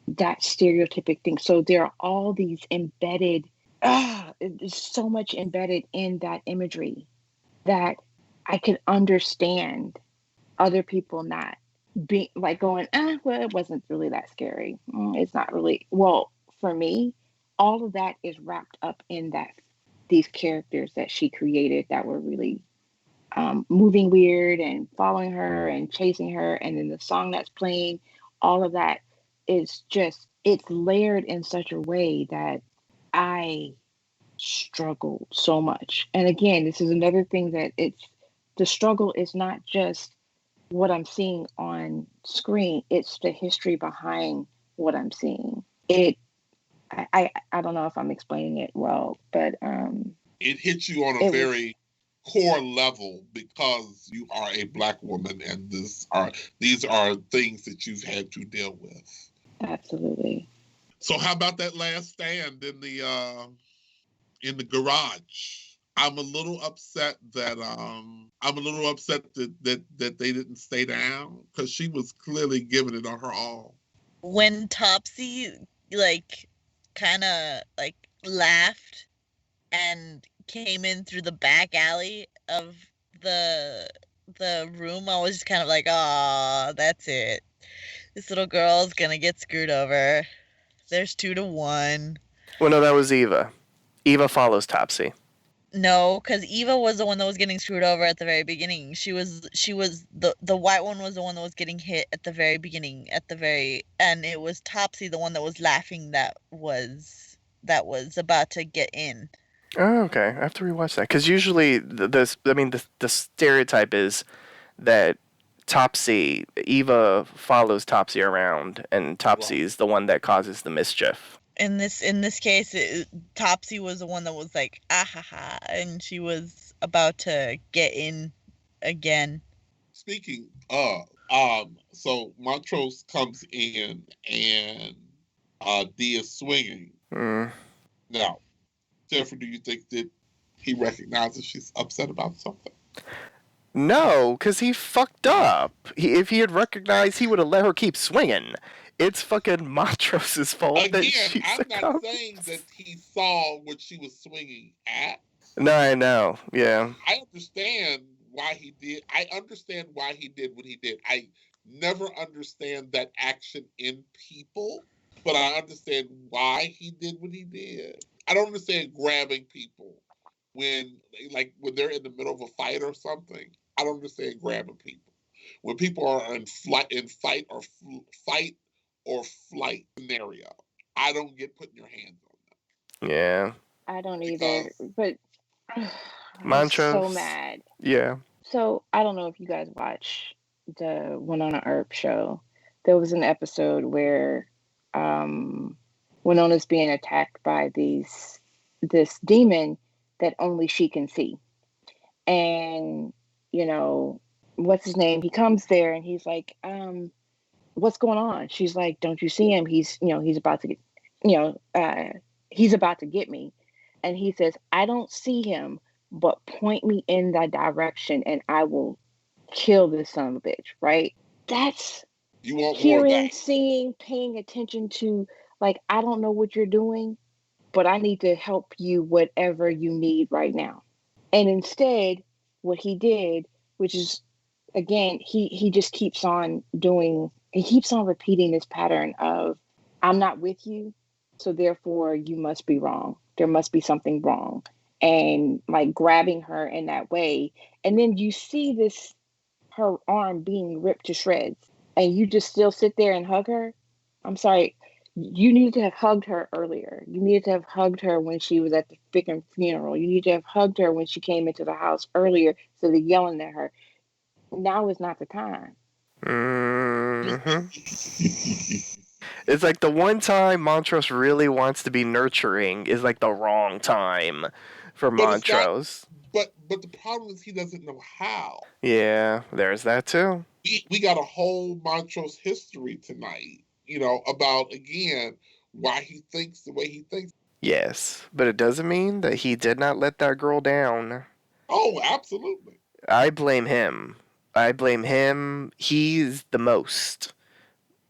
Speaker 5: that stereotypic thing. So there are all these embedded, there's so much embedded in that imagery that I could understand other people not being like going, well, it wasn't really that scary. It's not really. Well, for me, all of that is wrapped up in these characters that she created that were really moving weird and following her and chasing her. And then the song that's playing, all of that is just, it's layered in such a way that I struggled so much. And again, this is another thing that the struggle is not just what I'm seeing on screen, it's the history behind what I'm seeing. I don't know if I'm explaining it well, but
Speaker 2: it hits you on a very core level because you are a Black woman, and these are things that you've had to deal with.
Speaker 5: Absolutely.
Speaker 2: So how about that last stand in the garage? I'm a little upset that that they didn't stay down, because she was clearly giving it on her all.
Speaker 4: When Topsy kind of laughed and came in through the back alley of the room, I was just kind of like, oh, that's it. This little girl's gonna get screwed over. There's 2-1.
Speaker 3: Well, no, that was Eva. Eva follows Topsy.
Speaker 4: No, because Eva was the one that was getting screwed over at the very beginning. She was the white one was the one that was getting hit at the very beginning, and it was Topsy, the one that was laughing, that was about to get in.
Speaker 3: Oh, okay. I have to rewatch that, because usually the stereotype is that Eva follows Topsy around, and Topsy's the one that causes the mischief.
Speaker 4: In this case, Topsy was the one that was like, ah ha ha, and she was about to get in again.
Speaker 2: Speaking of, so Montrose comes in and D is swinging.
Speaker 3: Mm.
Speaker 2: Now, Jennifer, do you think that he recognizes she's upset about something?
Speaker 3: No, because he fucked up. If he had recognized, he would have let her keep swinging. It's fucking Montrose's fault that
Speaker 2: Again,
Speaker 3: she
Speaker 2: I'm not
Speaker 3: succumbs.
Speaker 2: saying that he saw what she was swinging at.
Speaker 3: No, I know. Yeah.
Speaker 2: I understand why he did. I understand why he did what he did. I never understand that action in people, but I understand why he did what he did. I don't understand grabbing people when they're in the middle of a fight or something. I don't understand grabbing people. When people are in fight or flight scenario, I don't get putting your hands on them.
Speaker 3: Yeah.
Speaker 5: I don't either.
Speaker 2: Because
Speaker 5: But I was
Speaker 3: Montrose.
Speaker 5: so mad.
Speaker 3: Yeah.
Speaker 5: So I don't know if you guys watch the Winona Earp show. There was an episode where Winona's being attacked by this demon that only she can see. And, you know, what's his name? He comes there and he's like, what's going on? She's like, don't you see him? He's about to get, he's about to get me. And he says, I don't see him, but point me in that direction and I will kill this son of a bitch, right? That's
Speaker 2: you want more of
Speaker 5: hearing,
Speaker 2: that.
Speaker 5: seeing, paying attention to, like, I don't know what you're doing, but I need to help you whatever you need right now. And instead, what he did, which is, again, he just keeps on repeating this pattern of, I'm not with you, so therefore you must be wrong. There must be something wrong. And like grabbing her in that way. And then you see her arm being ripped to shreds. And you just still sit there and hug her. I'm sorry. You need to have hugged her earlier. You needed to have hugged her when she was at the freaking funeral. You need to have hugged her when she came into the house earlier instead of yelling at her. Now is not the time.
Speaker 3: Mm-hmm. It's like the one time Montrose really wants to be nurturing is like the wrong time for Montrose.
Speaker 2: But the problem is he doesn't know how.
Speaker 3: Yeah, there's that too.
Speaker 2: We got a whole Montrose history tonight, about, again, why he thinks the way he thinks.
Speaker 3: Yes, but it doesn't mean that he did not let that girl down.
Speaker 2: Oh, absolutely.
Speaker 3: I blame him. He's the most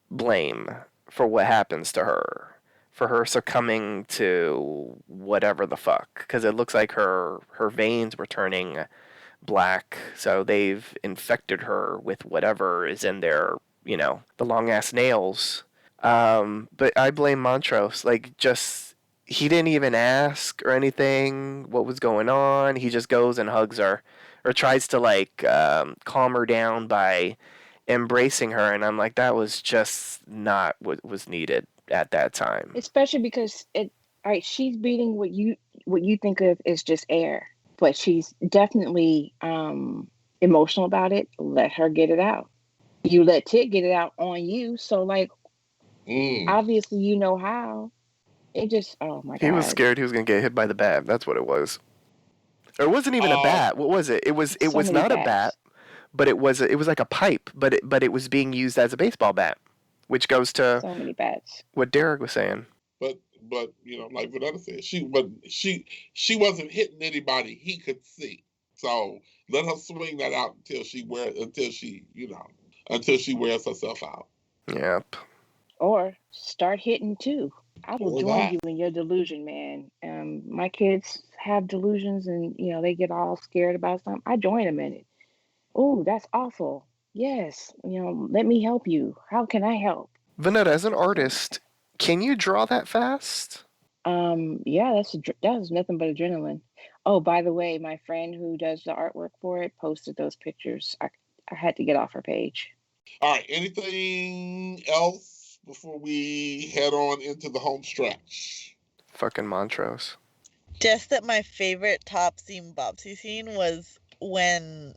Speaker 3: blame for what happens to her. For her succumbing to whatever the fuck. Because it looks like her veins were turning black. So they've infected her with whatever is in their, the long ass nails. But I blame Montrose. He didn't even ask or anything what was going on. He just goes and hugs her. Or tries to calm her down by embracing her. And I'm like, that was just not what was needed at that time.
Speaker 5: Especially because she's beating what you think of as just air. But she's definitely emotional about it. Let her get it out. You let Tit get it out on you. So obviously you know how. It just, oh my God.
Speaker 3: He was scared he was going to get hit by the bat. That's what it was. Or it wasn't even a bat. What was it? It was not a bat, but it was like a pipe, but it was being used as a baseball bat, which goes to
Speaker 5: so many bats.
Speaker 3: What Derek was saying.
Speaker 2: But like Vanessa said, she wasn't hitting anybody he could see. So let her swing that out until she wears herself out.
Speaker 3: Yep.
Speaker 5: Or start hitting too. I will join you in your delusion, man. My kids have delusions and, they get all scared about something. I join them in it. Oh, that's awful. Yes. Let me help you. How can I help?
Speaker 3: Vanetta, as an artist, can you draw that fast?
Speaker 5: Yeah, that's nothing but adrenaline. Oh, by the way, my friend who does the artwork for it posted those pictures. I had to get off her page.
Speaker 2: All right. Anything else before we head on into the home stretch?
Speaker 3: Fucking Montrose.
Speaker 4: Just that my favorite Topsy and Bopsy scene was when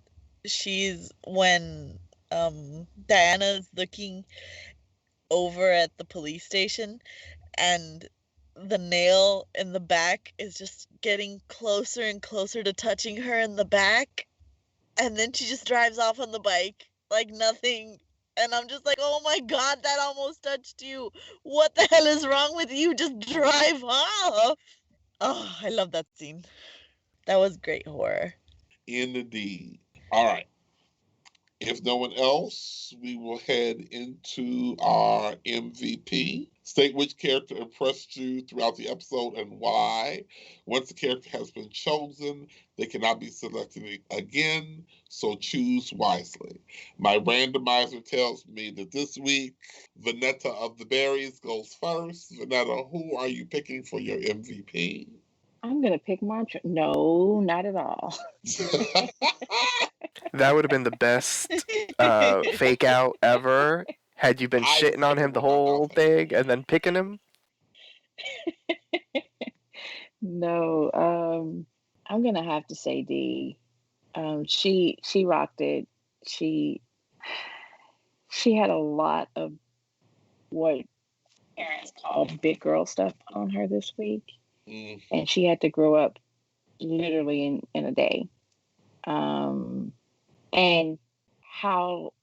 Speaker 4: Diana's looking over at the police station and the nail in the back is just getting closer and closer to touching her in the back, and then she just drives off on the bike like nothing And I'm just like, oh my God, that almost touched you. What the hell is wrong with you? Just drive off. Oh, I love that scene. That was great horror.
Speaker 2: Indeed. All right. If no one else, we will head into our MVP. State which character impressed you throughout the episode and why. Once the character has been chosen, they cannot be selected again, so choose wisely. My randomizer tells me that this week, Vanetta of the Berries goes first. Vanetta, who are you picking for your MVP?
Speaker 5: I'm gonna pick Mantra. No, not at all.
Speaker 3: That would have been the best fake out ever. Had you been
Speaker 2: I was
Speaker 3: shitting on him
Speaker 2: thinking
Speaker 3: the
Speaker 2: with my
Speaker 3: whole
Speaker 2: mouth hanging.
Speaker 3: thing and then picking him?
Speaker 5: No, I'm gonna have to say D. She rocked it. She had a lot of what parents call big girl stuff on her this week, and she had to grow up literally in a day. And how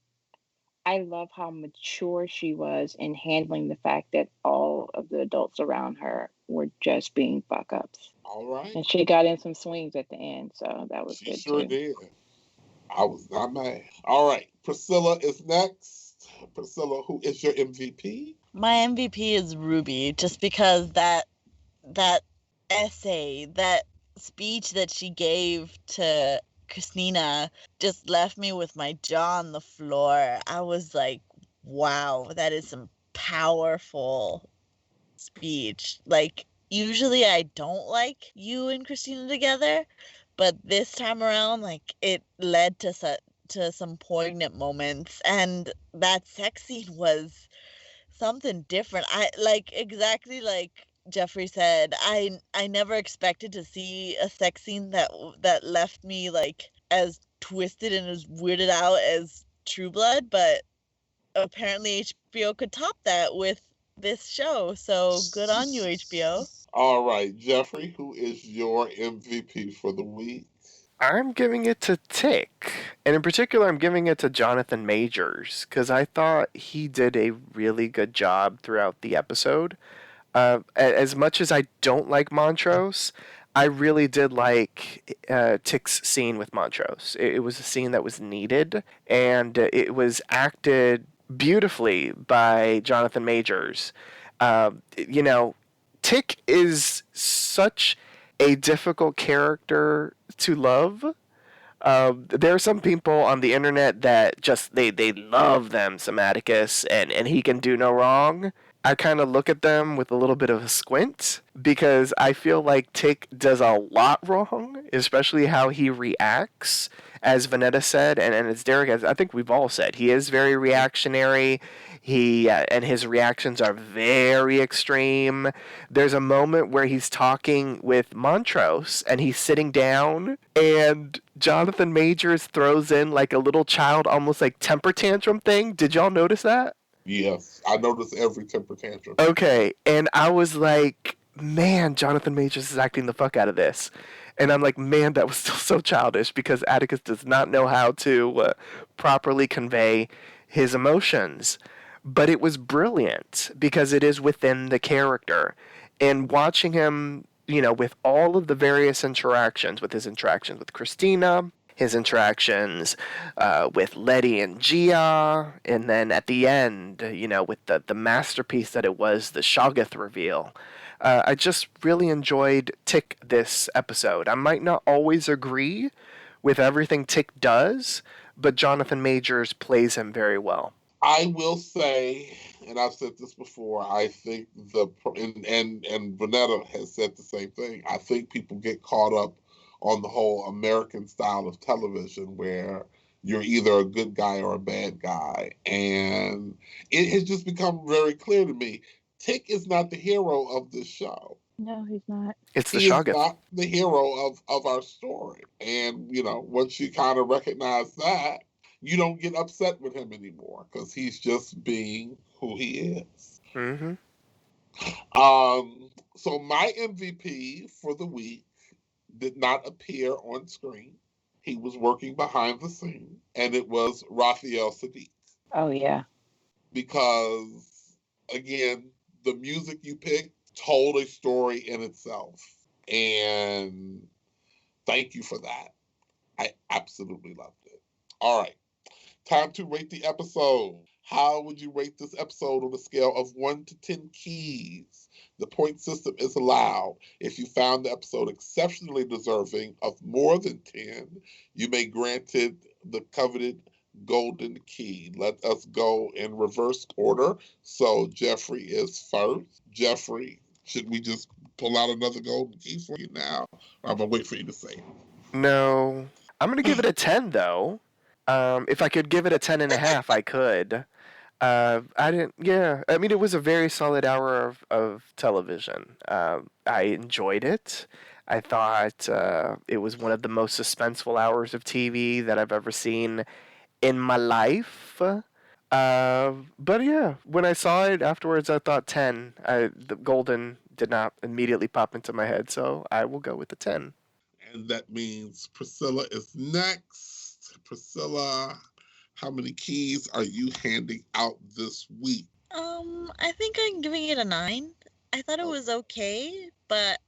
Speaker 5: I love how mature she was in handling the fact that all of the adults around her were just being fuck ups.
Speaker 2: All right.
Speaker 5: And she got in some swings at the end, so that was
Speaker 2: She
Speaker 5: good
Speaker 2: sure
Speaker 5: too.
Speaker 2: did. I was not mad. All right. Priscilla is next. Priscilla, who is your MVP?
Speaker 4: My MVP is Ruby, just because that essay, that speech that she gave to Christina just left me with my jaw on the floor. I was like, wow, that is some powerful speech. Like, usually I don't like you and Christina together, but this time around, like, it led to some poignant moments, and that sex scene was something different. I like exactly like Jeffrey said. I never expected to see a sex scene that left me like as twisted and as weirded out as True Blood, but apparently HBO could top that with this show. So good on you, HBO.
Speaker 2: All right, Jeffrey, who is your MVP for the week?
Speaker 3: I'm giving it to Tick. And in particular, I'm giving it to Jonathan Majors, because I thought he did a really good job throughout the episode. As much as I don't like Montrose, I really did like Tick's scene with Montrose. It was a scene that was needed, and it was acted beautifully by Jonathan Majors. You know, Tick is such a difficult character to love. There are some people on the internet that just they love them some Atticus, and he can do no wrong. I kind of look at them with a little bit of a squint because I feel like Tick does a lot wrong, especially how he reacts. As Vanetta said, and as Derek, as I think we've all said, he is very reactionary. He and his reactions are very extreme. There's a moment where he's talking with Montrose and he's sitting down, and Jonathan Majors throws in like a little child, almost like temper tantrum thing. Did y'all notice that?
Speaker 2: Yes, I notice every temper tantrum.
Speaker 3: Okay, and I was like, man, Jonathan Majors is acting the fuck out of this. And I'm like, man, that was still so childish because Atticus does not know how to properly convey his emotions. But it was brilliant because it is within the character. And watching him, you know, with all of the various interactions, with his interactions with Christina, his interactions with Letty and Gia, and then at the end, you know, with the masterpiece that it was, the Shoggoth reveal. I just really enjoyed Tick this episode. I might not always agree with everything Tick does, but Jonathan Majors plays him very well.
Speaker 2: I will say, and I've said this before, I think and Vanetta has said the same thing. I think people get caught up on the whole American style of television where you're either a good guy or a bad guy. And it has just become very clear to me, Tick is not the hero of this show.
Speaker 5: No, he's not.
Speaker 3: It's the
Speaker 2: He is
Speaker 3: Shoggoth.
Speaker 2: not the hero of our story. And, you know, once you kind of recognize that, you don't get upset with him anymore because he's just being who he is.
Speaker 3: Mm-hmm.
Speaker 2: So my MVP for the week did not appear on screen. He was working behind the scene, and it was Raphael Sadiq.
Speaker 5: Oh yeah.
Speaker 2: Because, again, the music you picked told a story in itself. And thank you for that. I absolutely loved it. All right. Time to rate the episode. How would you rate this episode on a scale of 1 to 10 keys? The point system is allowed. If you found the episode exceptionally deserving of more than 10, you may grant it the coveted golden key. Let us go in reverse order. So Jeffrey is first. Jeffrey, should we just pull out another golden key for you now? Or I'm going to wait for you to say it.
Speaker 3: No. I'm going to give it a 10, though. If I could give it a 10.5, I could. I didn't, yeah. I mean, it was a very solid hour of television. I enjoyed it. I thought it was one of the most suspenseful hours of TV that I've ever seen in my life. But yeah, when I saw it afterwards, I thought 10. The golden did not immediately pop into my head, so I will go with the 10.
Speaker 2: And that means Priscilla is next. Priscilla, how many keys are you handing out this week?
Speaker 4: I think I'm giving it a 9. I thought it was okay, but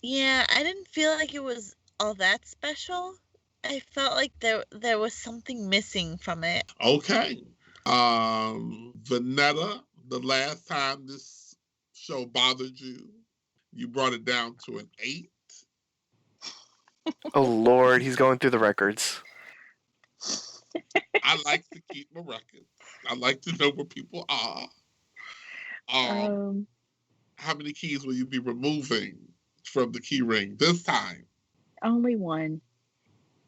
Speaker 4: yeah, I didn't feel like it was all that special. I felt like there was something missing from it.
Speaker 2: Okay. Vanetta, the last time this show bothered you, you brought it down to an 8.
Speaker 3: Oh Lord, he's going through the records.
Speaker 2: I like to keep my records. I like to know where people are. How many keys will you be removing from the key ring this time?
Speaker 5: Only one.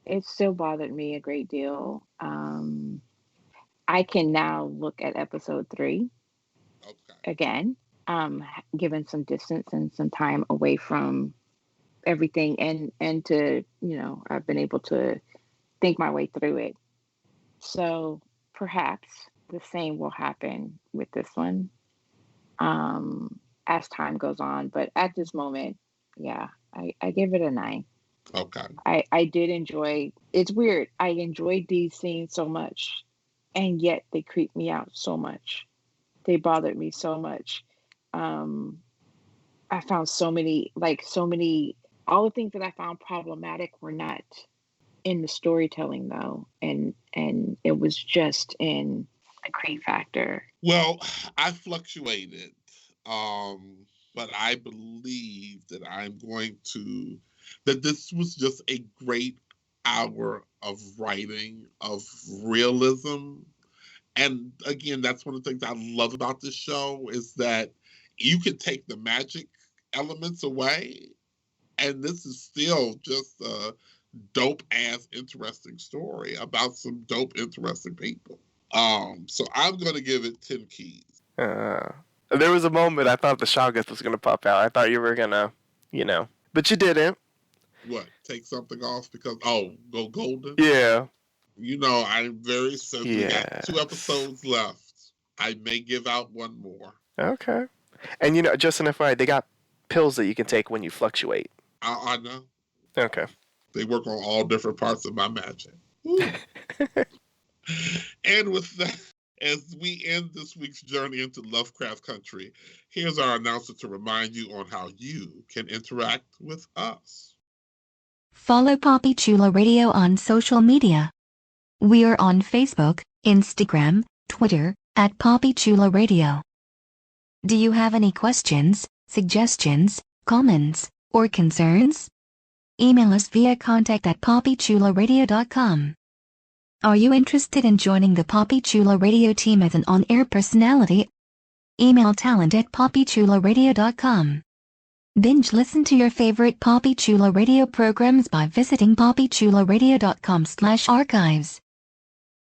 Speaker 5: It still bothered me a great deal. I can now look at episode 3 again, given some distance and some time away from everything, and to, I've been able to think my way through it. So perhaps the same will happen with this one as time goes on. But at this moment, yeah, I give it a 9.
Speaker 2: Okay.
Speaker 5: I did enjoy, it's weird. I enjoyed these scenes so much, and yet they creeped me out so much. They bothered me so much. I found so many, all the things that I found problematic were not in the storytelling though. And it was just in the creep factor.
Speaker 2: Well, I fluctuated. But I believe that that this was just a great hour of writing, of realism. And again, that's one of the things I love about this show is that you can take the magic elements away, and this is still just a dope ass interesting story about some dope interesting people. So I'm gonna give it 10 keys.
Speaker 3: There was a moment I thought the Shoggoth was gonna pop out. I thought you were gonna, but you didn't.
Speaker 2: What? Take something off because go golden?
Speaker 3: Yeah.
Speaker 2: I'm very sensitive. We got 2 episodes left. I may give out one more.
Speaker 3: Okay. And just an FYI, they got pills that you can take when you fluctuate.
Speaker 2: I know.
Speaker 3: Okay.
Speaker 2: They work on all different parts of my magic. And with that, as we end this week's journey into Lovecraft country, here's our announcer to remind you on how you can interact with us.
Speaker 6: Follow Poppy Chula Radio on social media. We are on Facebook, Instagram, Twitter, at Poppy Chula Radio. Do you have any questions, suggestions, comments, or concerns? Email us via contact@poppychularadio.com. Are you interested in joining the Poppy Chula Radio team as an on-air personality? Email talent@poppychularadio.com. Binge listen to your favorite Poppy Chula Radio programs by visiting poppychularadio.com/archives.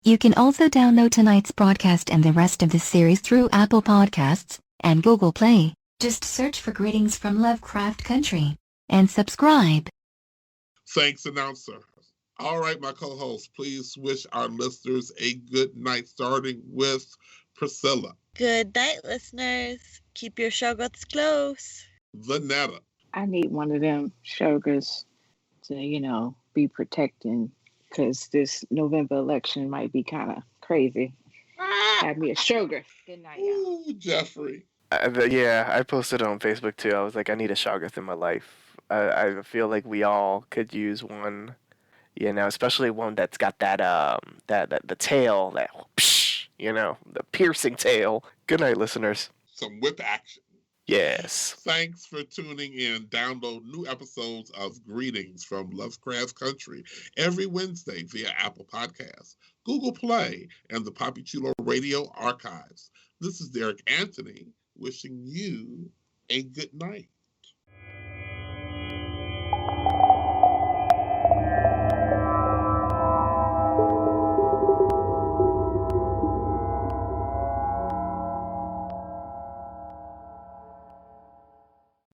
Speaker 6: You can also download tonight's broadcast and the rest of the series through Apple Podcasts and Google Play. Just search for Greetings from Lovecraft Country and subscribe.
Speaker 2: Thanks, announcer. All right, my co-host, please wish our listeners a good night, starting with Priscilla.
Speaker 4: Good night, listeners. Keep your Shoggoths close.
Speaker 2: Vanetta.
Speaker 5: I need one of them Shogas to, be protecting, because this November election might be kind of crazy. Have me a sugar. Good night, y'all.
Speaker 2: Ooh, Jeffrey.
Speaker 3: Yeah, I posted it on Facebook too. I was like, I need a Shoggoth in my life. I feel like we all could use one, especially one that's got that the tail, that psh, the piercing tail. Good night, listeners.
Speaker 2: Some whip action.
Speaker 3: Yes.
Speaker 2: Thanks for tuning in. Download new episodes of Greetings from Lovecraft Country every Wednesday via Apple Podcasts, Google Play, and the Poppy Chulo Radio archives. This is Derek Anthony wishing you a good night.